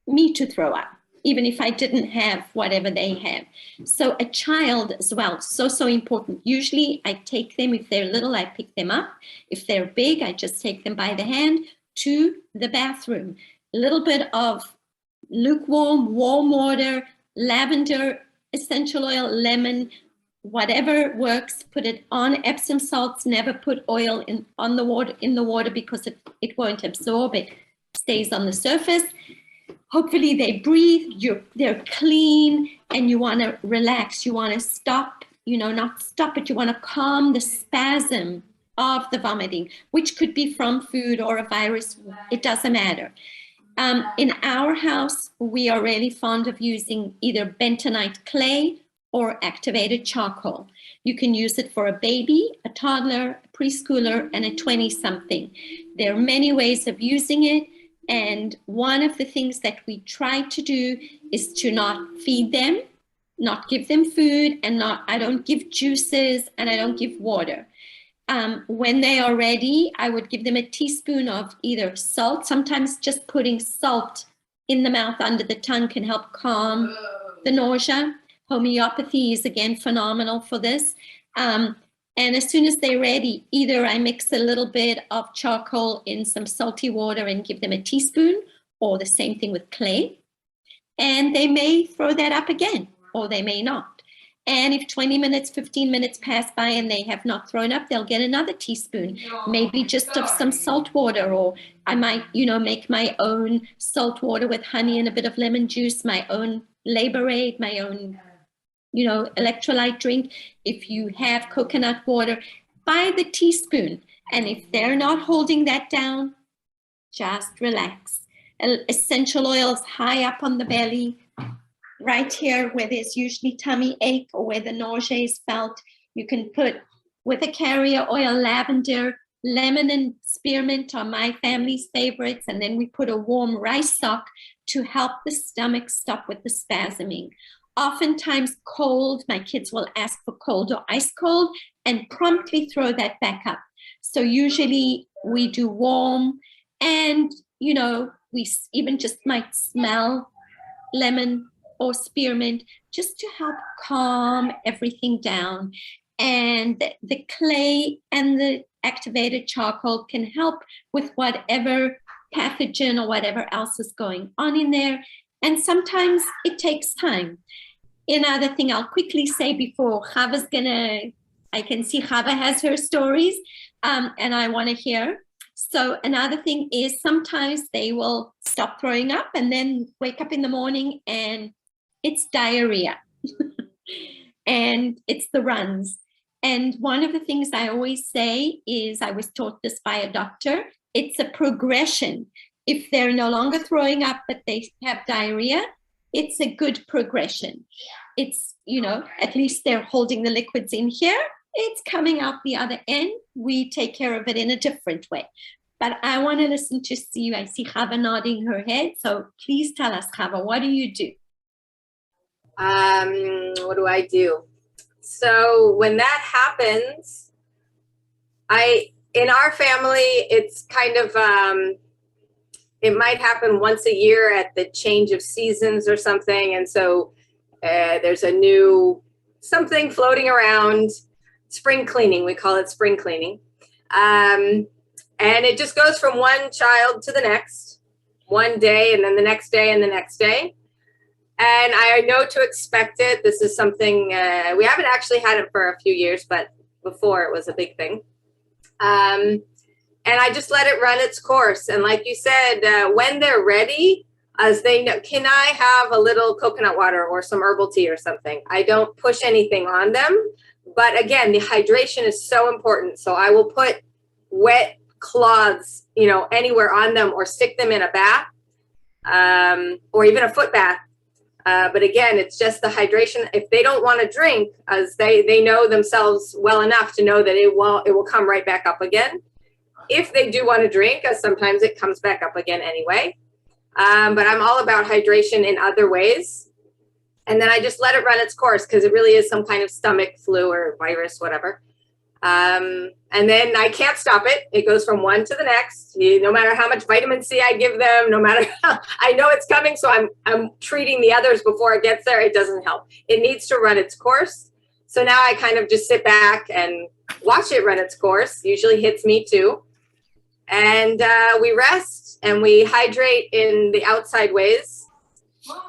me to throw up, even if I didn't have whatever they have. So a child as well, so important. Usually I take them, if they're little, I pick them up. If they're big, I just take them by the hand to the bathroom. A little bit of lukewarm, warm water, lavender, essential oil, lemon, whatever works, put it on. Epsom salts, never put oil in the water because it won't absorb, it stays on the surface. Hopefully they breathe, they're clean, and you want to relax. You want to stop, not stop it. You want to calm the spasm of the vomiting, which could be from food or a virus. It doesn't matter. In our house, we are really fond of using either bentonite clay or activated charcoal. You can use it for a baby, a toddler, a preschooler, and a 20-something. There are many ways of using it. And one of the things that we try to do is to not feed them, not give them food, and I don't give juices, and I don't give water. When they are ready, I would give them a teaspoon of either salt. Sometimes just putting salt in the mouth under the tongue can help calm the nausea. Homeopathy is again phenomenal for this. And as soon as they're ready, either I mix a little bit of charcoal in some salty water and give them a teaspoon, or the same thing with clay. And they may throw that up again, or they may not. And if 20 minutes, 15 minutes pass by and they have not thrown up, they'll get another teaspoon, maybe just of some salt water, or I might, make my own salt water with honey and a bit of lemon juice, my own Labor Aid, my own, electrolyte drink. If you have coconut water, by the teaspoon. And if they're not holding that down, just relax. Essential oils high up on the belly, right here where there's usually tummy ache or where the nausea is felt. You can put, with a carrier oil, lavender, lemon and spearmint are my family's favorites. And then we put a warm rice sock to help the stomach stop with the spasming. Oftentimes cold, my kids will ask for cold or ice cold and promptly throw that back up. So usually we do warm, and, we even just might smell lemon or spearmint just to help calm everything down. And the clay and the activated charcoal can help with whatever pathogen or whatever else is going on in there. And sometimes it takes time. Another thing I'll quickly say before Chava's I can see Chava has her stories, and I want to hear. So another thing is sometimes they will stop throwing up and then wake up in the morning and it's diarrhea and it's the runs. And one of the things I always say is, I was taught this by a doctor, it's a progression. If they're no longer throwing up but they have diarrhea, it's a good progression. It's, at least they're holding the liquids in here. It's coming out the other end. We take care of it in a different way. But I want to listen to you. I see Chava nodding her head. So please tell us, Chava, what do you do? What do I do? So when that happens, in our family, it's kind of, it might happen once a year at the change of seasons or something. And so there's a new something floating around. Spring cleaning, we call it spring cleaning. And it just goes from one child to the next, one day and then the next day and the next day. And I know to expect it. This is something, we haven't actually had it for a few years, but before it was a big thing. And I just let it run its course. And like you said, when they're ready, as they know, can I have a little coconut water or some herbal tea or something? I don't push anything on them. But again, the hydration is so important. So I will put wet cloths, anywhere on them, or stick them in a bath, or even a foot bath. But again, it's just the hydration. If they don't want to drink, as they know themselves well enough to know that it will come right back up again. If they do want to drink, as sometimes it comes back up again anyway. But I'm all about hydration in other ways. And then I just let it run its course because it really is some kind of stomach flu or virus, whatever. And then I can't stop it. It goes from one to the next. No matter how much vitamin C I give them, no matter how, I know it's coming, so I'm treating the others before it gets there. It doesn't help. It needs to run its course. So now I kind of just sit back and watch it run its course. Usually hits me too. And we rest and we hydrate in the outside ways.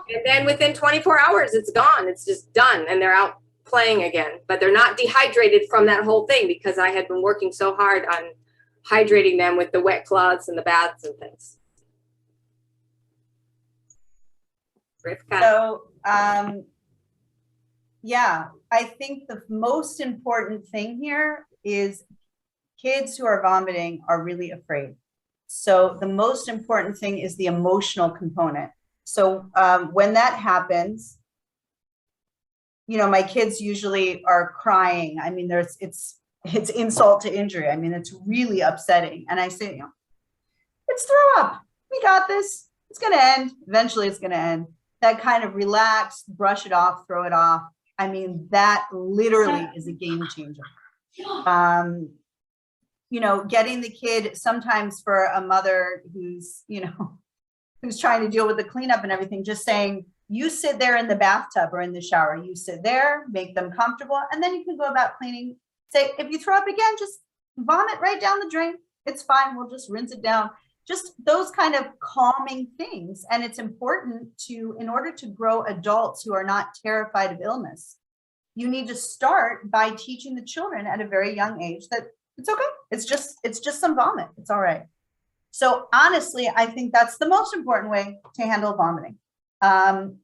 And then within 24 hours, it's gone. It's just done. And they're out playing again. But they're not dehydrated from that whole thing because I had been working so hard on hydrating them with the wet cloths and the baths and things. Rivkah. So, yeah, I think the most important thing here is kids who are vomiting are really afraid. So the most important thing is the emotional component. So when that happens, my kids usually are crying. I mean, it's insult to injury. I mean, it's really upsetting. And I say, it's throw up. We got this. It's going to end. Eventually it's going to end. That kind of relax, brush it off, throw it off. I mean, that literally is a game changer. Getting the kid, sometimes for a mother who's trying to deal with the cleanup and everything, just saying, you sit there in the bathtub or in the shower, you sit there, make them comfortable, and then you can go about cleaning. Say, if you throw up again, just vomit right down the drain. It's fine. We'll just rinse it down. Just those kind of calming things. And it's important in order to grow adults who are not terrified of illness, you need to start by teaching the children at a very young age that it's okay. It's just some vomit. It's all right. So honestly, I think that's the most important way to handle vomiting. And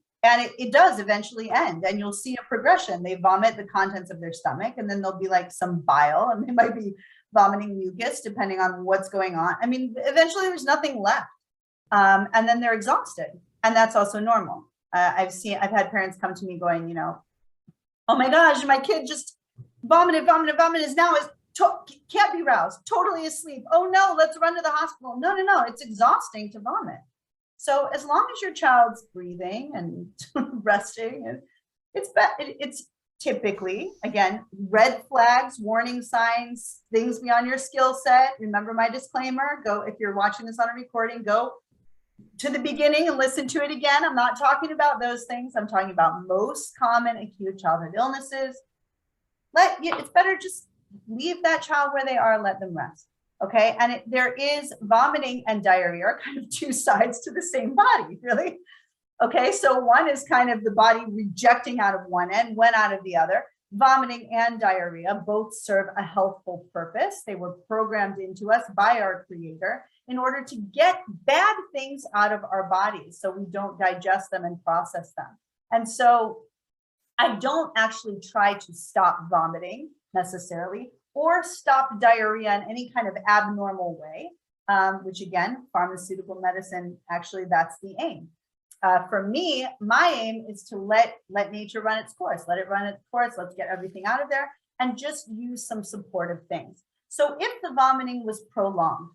it does eventually end, and you'll see a progression. They vomit the contents of their stomach, and then there'll be like some bile, and they might be vomiting mucus depending on what's going on. I mean, eventually there's nothing left. And then they're exhausted, and that's also normal. I've had parents come to me going, you know, oh my gosh, my kid just vomited, is now can't be roused, totally asleep. Oh no, let's run to the hospital. No, it's exhausting to vomit. So as long as your child's breathing and resting, and it's typically, again, red flags, warning signs, things beyond your skill set. Remember my disclaimer. Go, if you're watching this on a recording, go to the beginning and listen to it again. I'm not talking about those things. I'm talking about most common acute childhood illnesses. It's better just leave that child where they are, let them rest. Okay. And there is vomiting and diarrhea are kind of two sides to the same body, really. Okay. So one is kind of the body rejecting out of one end, went out of the other. Vomiting and diarrhea both serve a healthful purpose. They were programmed into us by our creator in order to get bad things out of our bodies so we don't digest them and process them. And so I don't actually try to stop vomiting necessarily, or stop diarrhea in any kind of abnormal way, which again, pharmaceutical medicine, actually that's the aim. For me, my aim is to let nature run its course, let it run its course, let's get everything out of there and just use some supportive things. So if the vomiting was prolonged,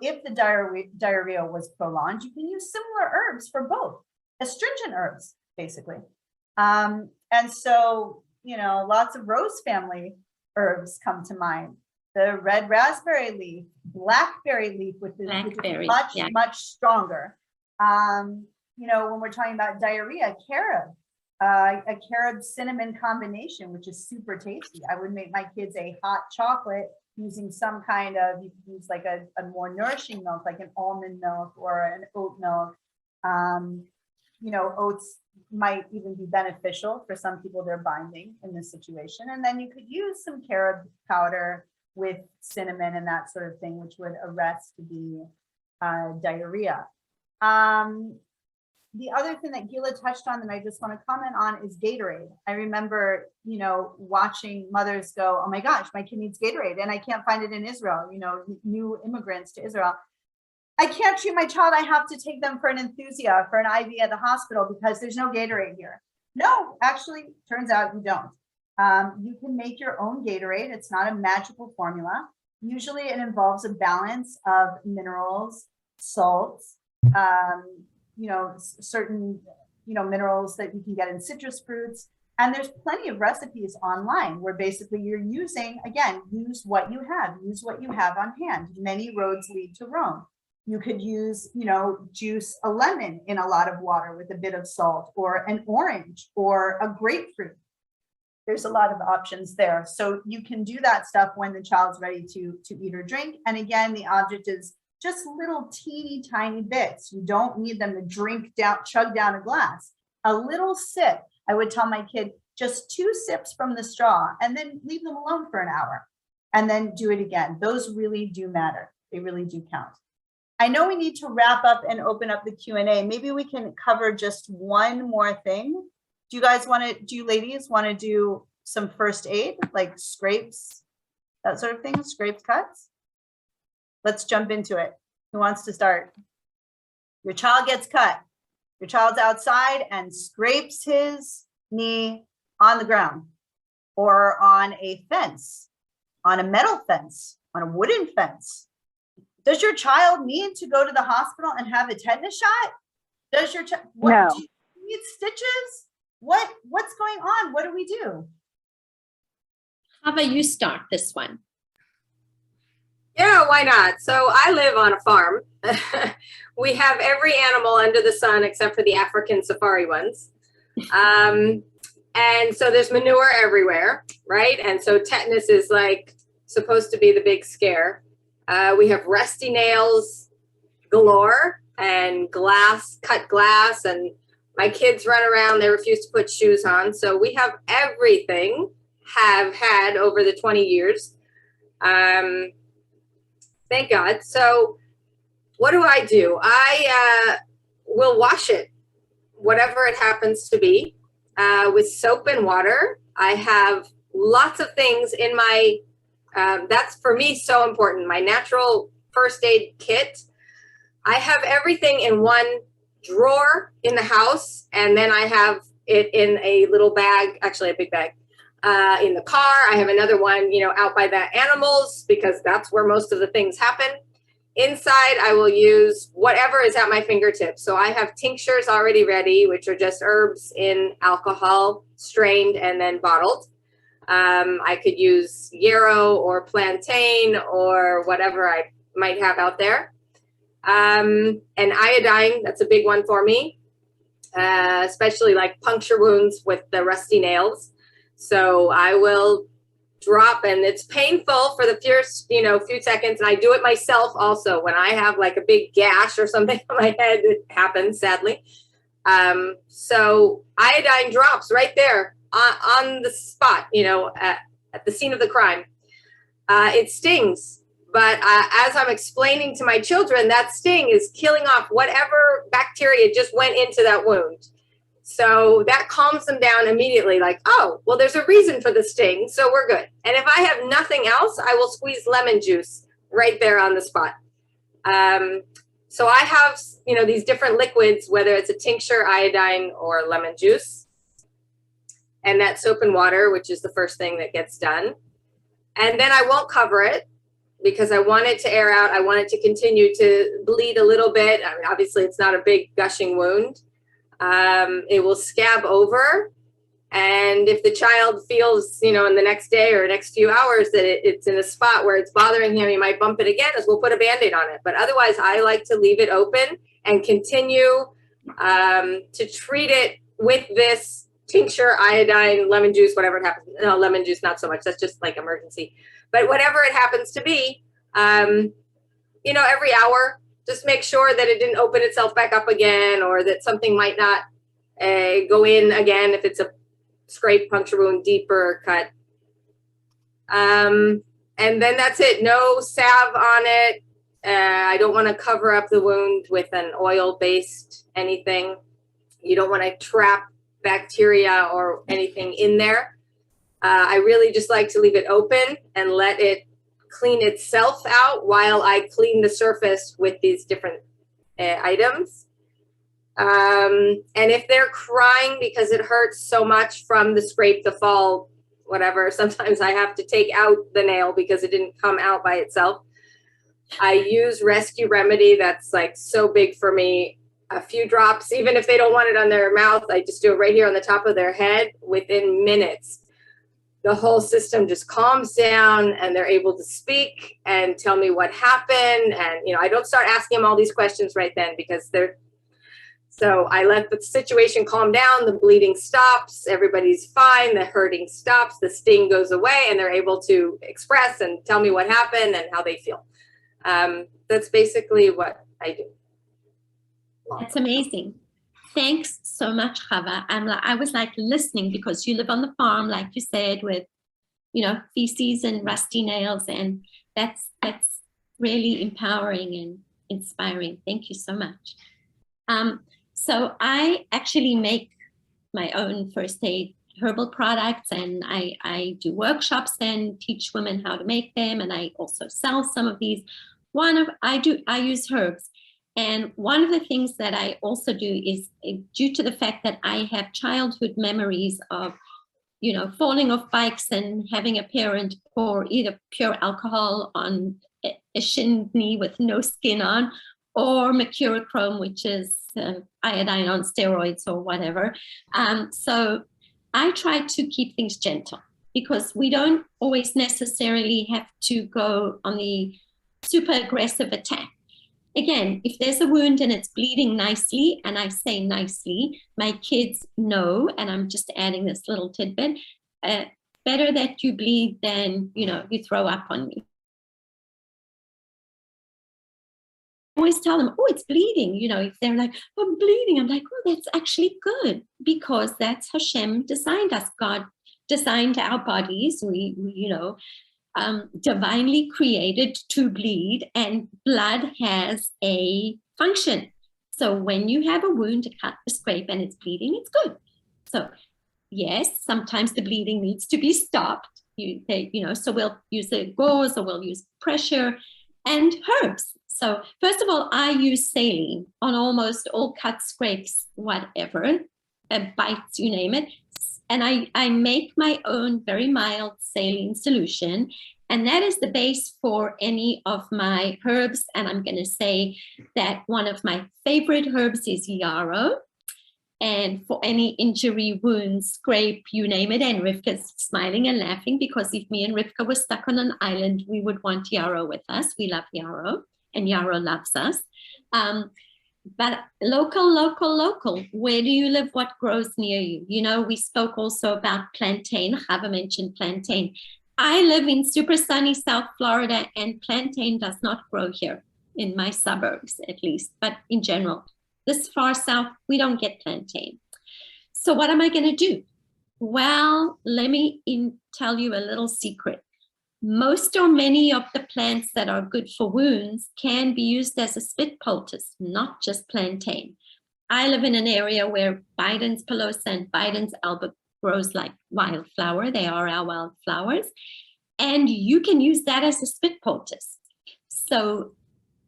if the diarrhea was prolonged, you can use similar herbs for both, astringent herbs, basically. And so, you know, lots of rose family herbs come to mind. The red raspberry leaf, blackberry leaf, which is much stronger. You know, when we're talking about diarrhea, carob, a carob cinnamon combination, which is super tasty. I would make my kids a hot chocolate using some kind of, you could use like a more nourishing milk, like an almond milk or an oat milk. You know, oats might even be beneficial for some people. They're binding in this situation. And then you could use some carob powder with cinnamon and that sort of thing, which would arrest the diarrhea. The other thing that Gilla touched on that I just want to comment on is Gatorade. I remember, you know, watching mothers go, oh my gosh, my kid needs Gatorade and I can't find it in Israel, you know, new immigrants to Israel. I can't treat my child. I have to take them for an Enthusia, for an IV at the hospital because there's no Gatorade here. No, actually, turns out you don't. You can make your own Gatorade. It's not a magical formula. Usually it involves a balance of minerals, salts, you know, certain, you know, minerals that you can get in citrus fruits. And there's plenty of recipes online where basically you're using, again, use what you have on hand. Many roads lead to Rome. You could use, you know, juice a lemon in a lot of water with a bit of salt, or an orange or a grapefruit. There's a lot of options there. So you can do that stuff when the child's ready to eat or drink. And again, the object is just little teeny tiny bits. You don't need them to chug down a glass. A little sip. I would tell my kid, just 2 sips from the straw and then leave them alone for an hour and then do it again. Those really do matter. They really do count. I know we need to wrap up and open up the Q&A. Maybe we can cover just one more thing. Do you ladies want to do some first aid, like scrapes, that sort of thing, scrapes, cuts? Let's jump into it. Who wants to start? Your child gets cut. Your child's outside and scrapes his knee on the ground or on a fence, on a metal fence, on a wooden fence. Does your child need to go to the hospital and have a tetanus shot? Does your child, No. Do you need stitches? What's going on? What do we do? Chava, you start this one. Yeah, why not? So I live on a farm. We have every animal under the sun except for the African safari ones. And so there's manure everywhere, right? And so tetanus is like supposed to be the big scare. We have rusty nails galore and cut glass and My kids run around, they refuse to put shoes on. So we have everything, have had over the 20 years. Thank God. So what do? I will wash it, whatever it happens to be, with soap and water. I have lots of things in my, that's for me so important, my natural first aid kit. I have everything in one drawer in the house, and then I have it in a little bag, actually a big bag, in the car. I have another one, out by the animals, because that's where most of the things happen. Inside, I will use whatever is at my fingertips. So I have tinctures already ready, which are just herbs in alcohol, strained and then bottled. I could use yarrow or plantain or whatever I might have out there. And iodine, that's a big one for me, especially like puncture wounds with the rusty nails. So I will drop, and it's painful for the first, few seconds. And I do it myself also when I have like a big gash or something on my head. It happens, sadly. So iodine drops right there on the spot, at the scene of the crime. It stings. But as I'm explaining to my children, that sting is killing off whatever bacteria just went into that wound. So that calms them down immediately, like, oh, well, there's a reason for the sting, so we're good. And if I have nothing else, I will squeeze lemon juice right there on the spot. So I have, these different liquids, whether it's a tincture, iodine, or lemon juice. And that soap and water, which is the first thing that gets done. And then I won't cover it, because I want it to air out. I want it to continue to bleed a little bit. I mean, obviously, it's not a big gushing wound. It will scab over. And if the child feels, in the next day or next few hours that it's in a spot where it's bothering him, he might bump it again, as we'll put a Band-Aid on it. But otherwise, I like to leave it open and continue to treat it with this tincture, iodine, lemon juice, whatever it happens. No, lemon juice, not so much. That's just like emergency. But whatever it happens to be, every hour, just make sure that it didn't open itself back up again, or that something might not go in again if it's a scrape, puncture wound, deeper cut. And then that's it. No salve on it. I don't want to cover up the wound with an oil-based anything. You don't want to trap bacteria or anything in there. I really just like to leave it open and let it clean itself out while I clean the surface with these different items. And if they're crying because it hurts so much from the scrape, the fall, whatever, sometimes I have to take out the nail because it didn't come out by itself. I use Rescue Remedy. That's like so big for me. A few drops, even if they don't want it on their mouth, I just do it right here on the top of their head. Within minutes, the whole system just calms down and they're able to speak and tell me what happened. And, I don't start asking them all these questions right then, because so I let the situation calm down. The bleeding stops. Everybody's fine. The hurting stops. The sting goes away, and they're able to express and tell me what happened and how they feel. That's basically what I do. That's amazing. Thanks so much, Chava. I was like listening, because you live on the farm, like you said, with, feces and rusty nails, and that's really empowering and inspiring. Thank you so much. So I actually make my own first aid herbal products, and I do workshops and teach women how to make them, and I also sell some of these. I use herbs. And one of the things that I also do is, due to the fact that I have childhood memories of, falling off bikes and having a parent pour either pure alcohol on a shin knee with no skin on, or mercurochrome, which is iodine on steroids or whatever. So I try to keep things gentle, because we don't always necessarily have to go on the super aggressive attack. Again, if there's a wound and it's bleeding nicely, and I say nicely, my kids know, and I'm just adding this little tidbit, better that you bleed than, you throw up on me. always tell them, oh, it's bleeding. You know, if they're like, oh, I'm bleeding, I'm like, oh, that's actually good, because that's Hashem designed us. God designed our bodies. We you know, divinely created to bleed, and blood has a function. So when you have a wound, a cut, a scrape, and it's bleeding, it's good. So yes, sometimes the bleeding needs to be stopped. So we'll use a gauze, or we'll use pressure and herbs. So first of all, I use saline on almost all cuts, scrapes, whatever, bites, you name it. And I make my own very mild saline solution. And that is the base for any of my herbs. And I'm going to say that one of my favorite herbs is yarrow. And for any injury, wounds, scrape, you name it. And Rivkah's smiling and laughing, because if me and Rivkah were stuck on an island, we would want yarrow with us. We love yarrow, and yarrow loves us. But local, where do you live? What grows near you? You know, we spoke also about plantain. Chava mentioned plantain. I live in super sunny South Florida, and plantain does not grow here, in my suburbs at least, but in general. This far south, we don't get plantain. So what am I going to do? Well, let me tell you a little secret. Most or many of the plants that are good for wounds can be used as a spit poultice, not just plantain. I live in an area where Biden's pilosa and Biden's alba grows like wildflower. They are our wildflowers. And you can use that as a spit poultice. So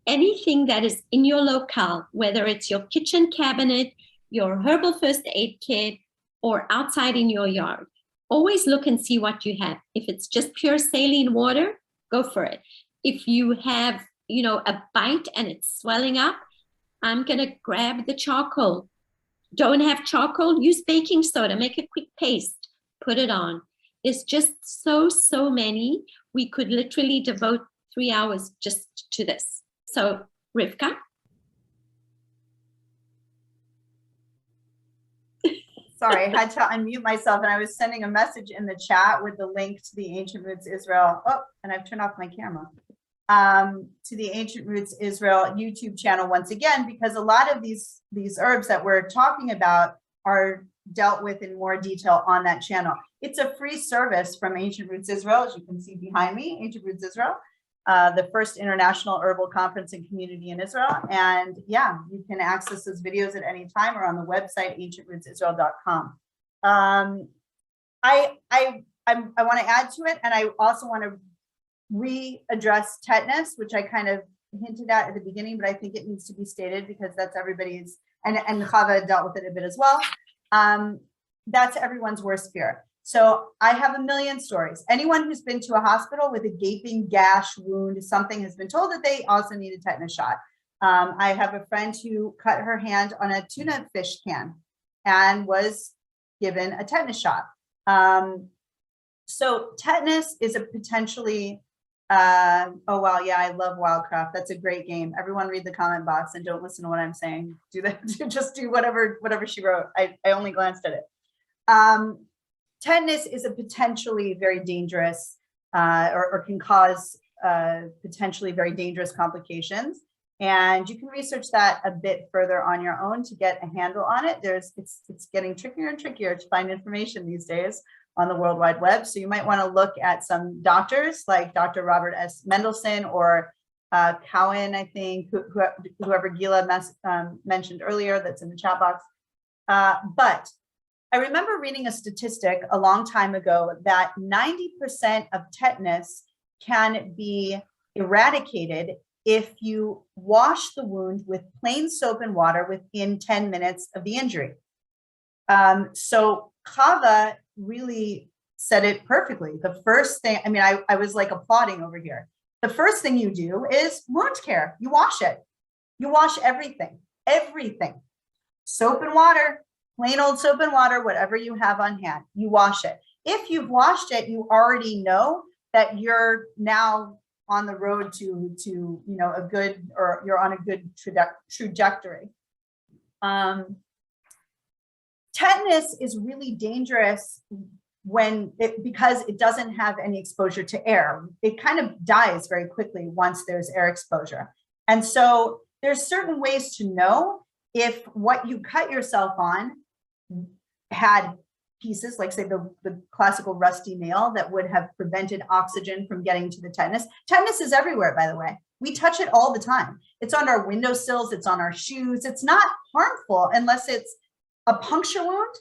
anything that is in your locale, whether it's your kitchen cabinet, your herbal first aid kit, or outside in your yard, always look and see what you have. If it's just pure saline water, go for it. If you have, you know, a bite and it's swelling up, I'm going to grab the charcoal. Don't have charcoal? Use baking soda. Make a quick paste. Put it on. It's just so many. We could literally devote 3 hours just to this. So, Rivkah? Sorry, I had to unmute myself, and I was sending a message in the chat with the link to the Ancient Roots Israel. Oh, and I've turned off my camera. To the Ancient Roots Israel YouTube channel once again, because a lot of these herbs that we're talking about are dealt with in more detail on that channel. It's a free service from Ancient Roots Israel, as you can see behind me, Ancient Roots Israel, the first international herbal conference and community in Israel. And yeah, you can access those videos at any time or on the website, ancientrootsisrael.com. I want to add to it, and I also want to readdress tetanus, which I kind of hinted at the beginning, but I think it needs to be stated because that's everybody's, and Chava dealt with it a bit as well. That's everyone's worst fear. So I have a million stories. Anyone who's been to a hospital with a gaping gash, wound, something, has been told that they also need a tetanus shot. I have a friend who cut her hand on a tuna fish can and was given a tetanus shot. So tetanus is a potentially, oh wow, yeah, I love Wildcraft. That's a great game. Everyone read the comment box and don't listen to what I'm saying. Do that. Just do whatever she wrote. I only glanced at it. Tetanus is a potentially very dangerous, or can cause potentially very dangerous complications. And you can research that a bit further on your own to get a handle on it. It's getting trickier and trickier to find information these days on the World Wide Web. So you might want to look at some doctors like Dr. Robert S. Mendelsohn or Cowan, I think, whoever Gilla mentioned earlier, that's in the chat box. But I remember reading a statistic a long time ago that 90% of tetanus can be eradicated if you wash the wound with plain soap and water within 10 minutes of the injury. So Chava really said it perfectly. The first thing, I mean, I was like applauding over here. The first thing you do is wound care. You wash it. You wash everything. Soap and water, plain old soap and water, whatever you have on hand, you wash it. If you've washed it, you already know that you're now on the road to a good, or you're on a good trajectory. Tetanus is really dangerous because it doesn't have any exposure to air. It kind of dies very quickly once there's air exposure. And so there's certain ways to know if what you cut yourself on had pieces, like say the classical rusty nail that would have prevented oxygen from getting to the tetanus. Tetanus is everywhere, by the way. We touch it all the time. It's on our windowsills, it's on our shoes. It's not harmful unless it's a puncture wound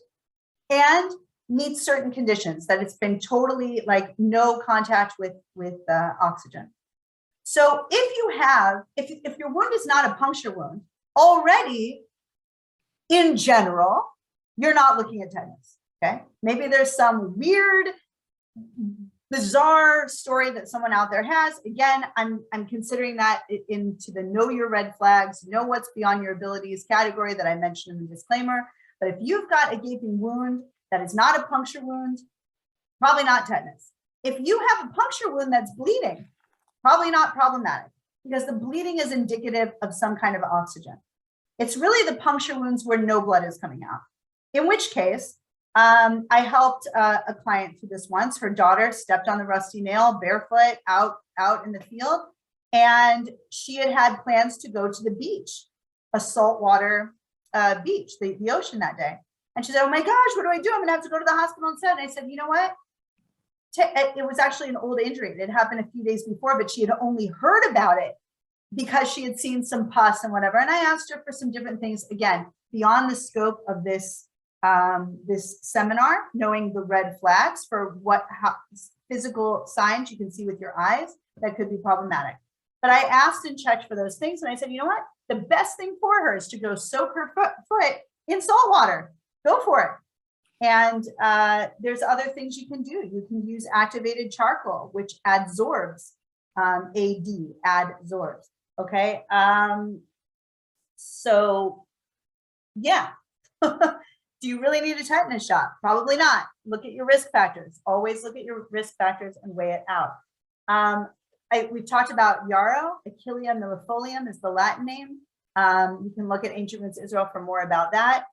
and meets certain conditions, that it's been totally like no contact with oxygen. So if your wound is not a puncture wound, already in general, you're not looking at tetanus, okay? Maybe there's some weird, bizarre story that someone out there has. Again, I'm considering that into the know your red flags, know what's beyond your abilities category that I mentioned in the disclaimer. But if you've got a gaping wound that is not a puncture wound, probably not tetanus. If you have a puncture wound that's bleeding, probably not problematic, because the bleeding is indicative of some kind of oxygen. It's really the puncture wounds where no blood is coming out. In which case, I helped a client through this once. Her daughter stepped on the rusty nail barefoot out in the field, and she had plans to go to the beach, a saltwater beach, the ocean that day. And she said, oh my gosh, what do I do? I'm gonna have to go to the hospital instead. And I said, you know what? It was actually an old injury. It had happened a few days before, but she had only heard about it because she had seen some pus and whatever. And I asked her for some different things, again, beyond the scope of this this seminar, knowing the red flags for how physical signs you can see with your eyes that could be problematic. But I asked and checked for those things. And I said, you know what? The best thing for her is to go soak her foot in salt water. Go for it. And there's other things you can do. You can use activated charcoal, which adsorbs, adsorbs. Okay. So yeah. Do you really need a tetanus shot? Probably not. Look at your risk factors. Always look at your risk factors and weigh it out. We've talked about yarrow. Achillea millefolium is the Latin name. You can look at Ancient Roots Israel for more about that.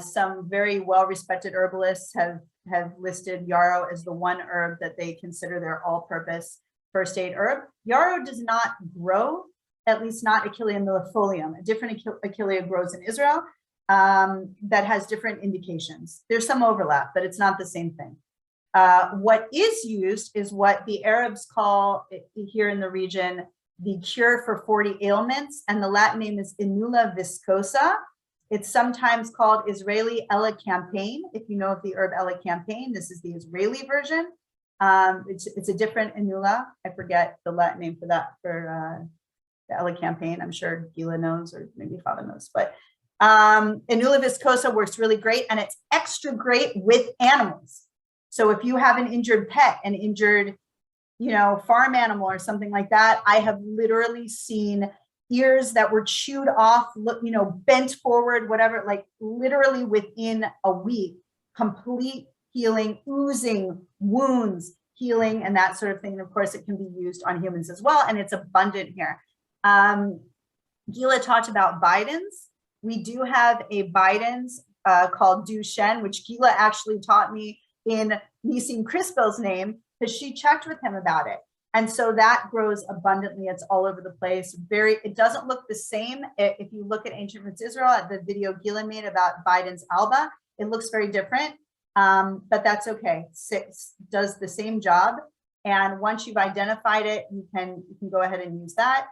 Some very well-respected herbalists have listed yarrow as the one herb that they consider their all-purpose first aid herb. Yarrow does not grow, at least not Achillea millefolium. A different Achillea grows in Israel that has different indications. There's some overlap, but it's not the same thing. What is used is what the Arabs call here in the region the cure for 40 ailments, and the Latin name is Inula viscosa. It's sometimes called Israeli elecampane. If you know of the herb elecampane, this is the Israeli version. It's a different Inula. I forget the Latin name for that, for the elecampane. I'm sure Gilla knows, or maybe Chava knows, but Inula viscosa works really great, and it's extra great with animals. So if you have an injured pet, an injured, farm animal or something like that, I have literally seen ears that were chewed off, bent forward, whatever, like literally within a week, complete healing, oozing, wounds healing, and that sort of thing. And of course, it can be used on humans as well, and it's abundant here. Gilla talked about Bidens. We do have a Bidens called Duchenne, which Gilla actually taught me in Nissim Crispel's name, because she checked with him about it. And so that grows abundantly. It's all over the place. It doesn't look the same. If you look at Ancient Roots Israel, at the video Gilla made about Biden's alba, it looks very different, but that's okay. Six does the same job. And once you've identified it, you can go ahead and use that.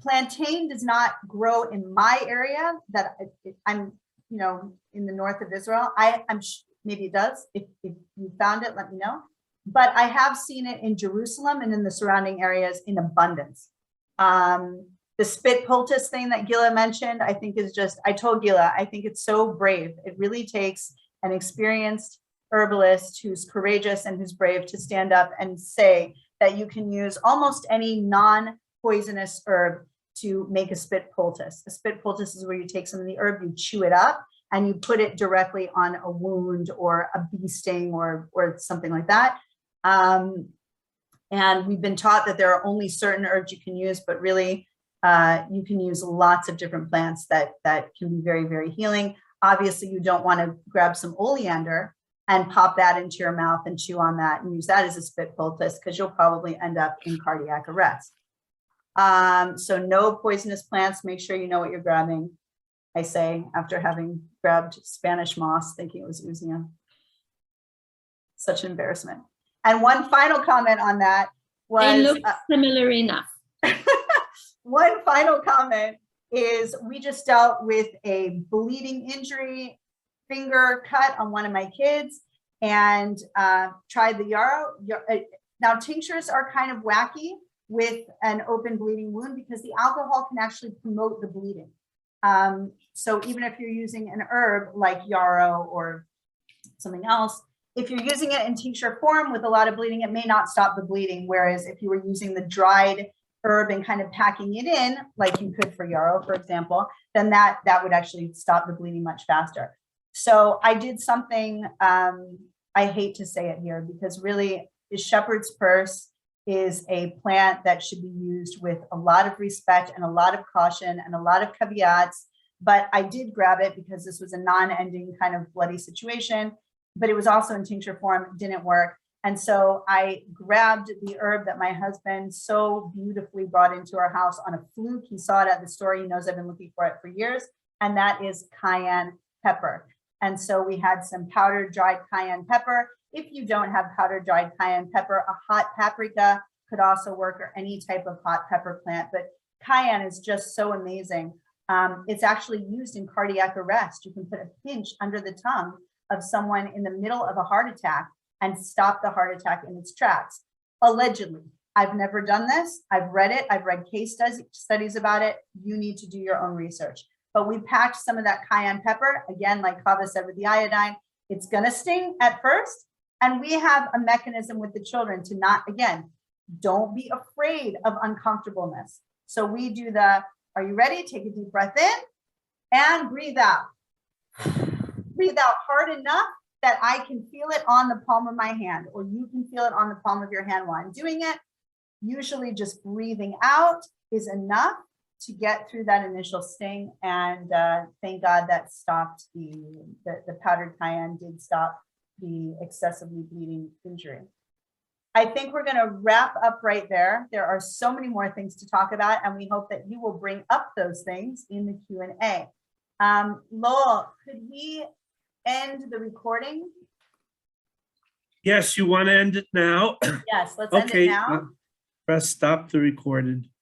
Plantain does not grow in my area that I'm, in the north of Israel. I'm maybe it does. If you found it, let me know. But I have seen it in Jerusalem and in the surrounding areas in abundance. The spit poultice thing that Gilla mentioned, I think is just, I told Gilla, I think it's so brave. It really takes an experienced herbalist who's courageous and who's brave to stand up and say that you can use almost any non-poisonous herb to make a spit poultice. A spit poultice is where you take some of the herb, you chew it up, and you put it directly on a wound or a bee sting or something like that. And we've been taught that there are only certain herbs you can use, but really you can use lots of different plants that can be very, very healing. Obviously, you don't want to grab some oleander and pop that into your mouth and chew on that and use that as a spit poultice, because you'll probably end up in cardiac arrest. So no poisonous plants. Make sure you know what you're grabbing. I say after having grabbed Spanish moss, thinking it was usnia. Such an embarrassment. And one final comment on that was— They look similar enough. one final comment is we just dealt with a bleeding injury, finger cut on one of my kids, and tried the yarrow. Now tinctures are kind of wacky with an open bleeding wound because the alcohol can actually promote the bleeding. So even if you're using an herb like yarrow or something else, if you're using it in tincture form with a lot of bleeding, it may not stop the bleeding. Whereas if you were using the dried herb and kind of packing it in, like you could for yarrow, for example, then that would actually stop the bleeding much faster. So I did something, I hate to say it here, because really the shepherd's purse is a plant that should be used with a lot of respect and a lot of caution and a lot of caveats. But I did grab it because this was a non-ending kind of bloody situation, but it was also in tincture form, didn't work. And so I grabbed the herb that my husband so beautifully brought into our house on a fluke. He saw it at the store. He knows I've been looking for it for years. And that is cayenne pepper. And so we had some powdered dried cayenne pepper. If you don't have powdered dried cayenne pepper, a hot paprika could also work, or any type of hot pepper plant. But cayenne is just so amazing. It's actually used in cardiac arrest. You can put a pinch under the tongue of someone in the middle of a heart attack and stop the heart attack in its tracks. Allegedly. I've never done this. I've read it. I've read case studies about it. You need to do your own research. But we packed some of that cayenne pepper. Again, like Chava said with the iodine, it's going to sting at first. And we have a mechanism with the children to not, again, don't be afraid of uncomfortableness. So we do the, are you ready? Take a deep breath in and breathe out. Breathe out hard enough that I can feel it on the palm of my hand, or you can feel it on the palm of your hand while I'm doing it. Usually just breathing out is enough to get through that initial sting. And thank God that stopped the powdered cayenne did stop the excessively bleeding injury. I think we're going to wrap up right there. There are so many more things to talk about, and we hope that you will bring up those things in the Q&A. Lowell, could we end the recording? Yes, you want to end it now? Yes, let's end it now. Press stop the recorded.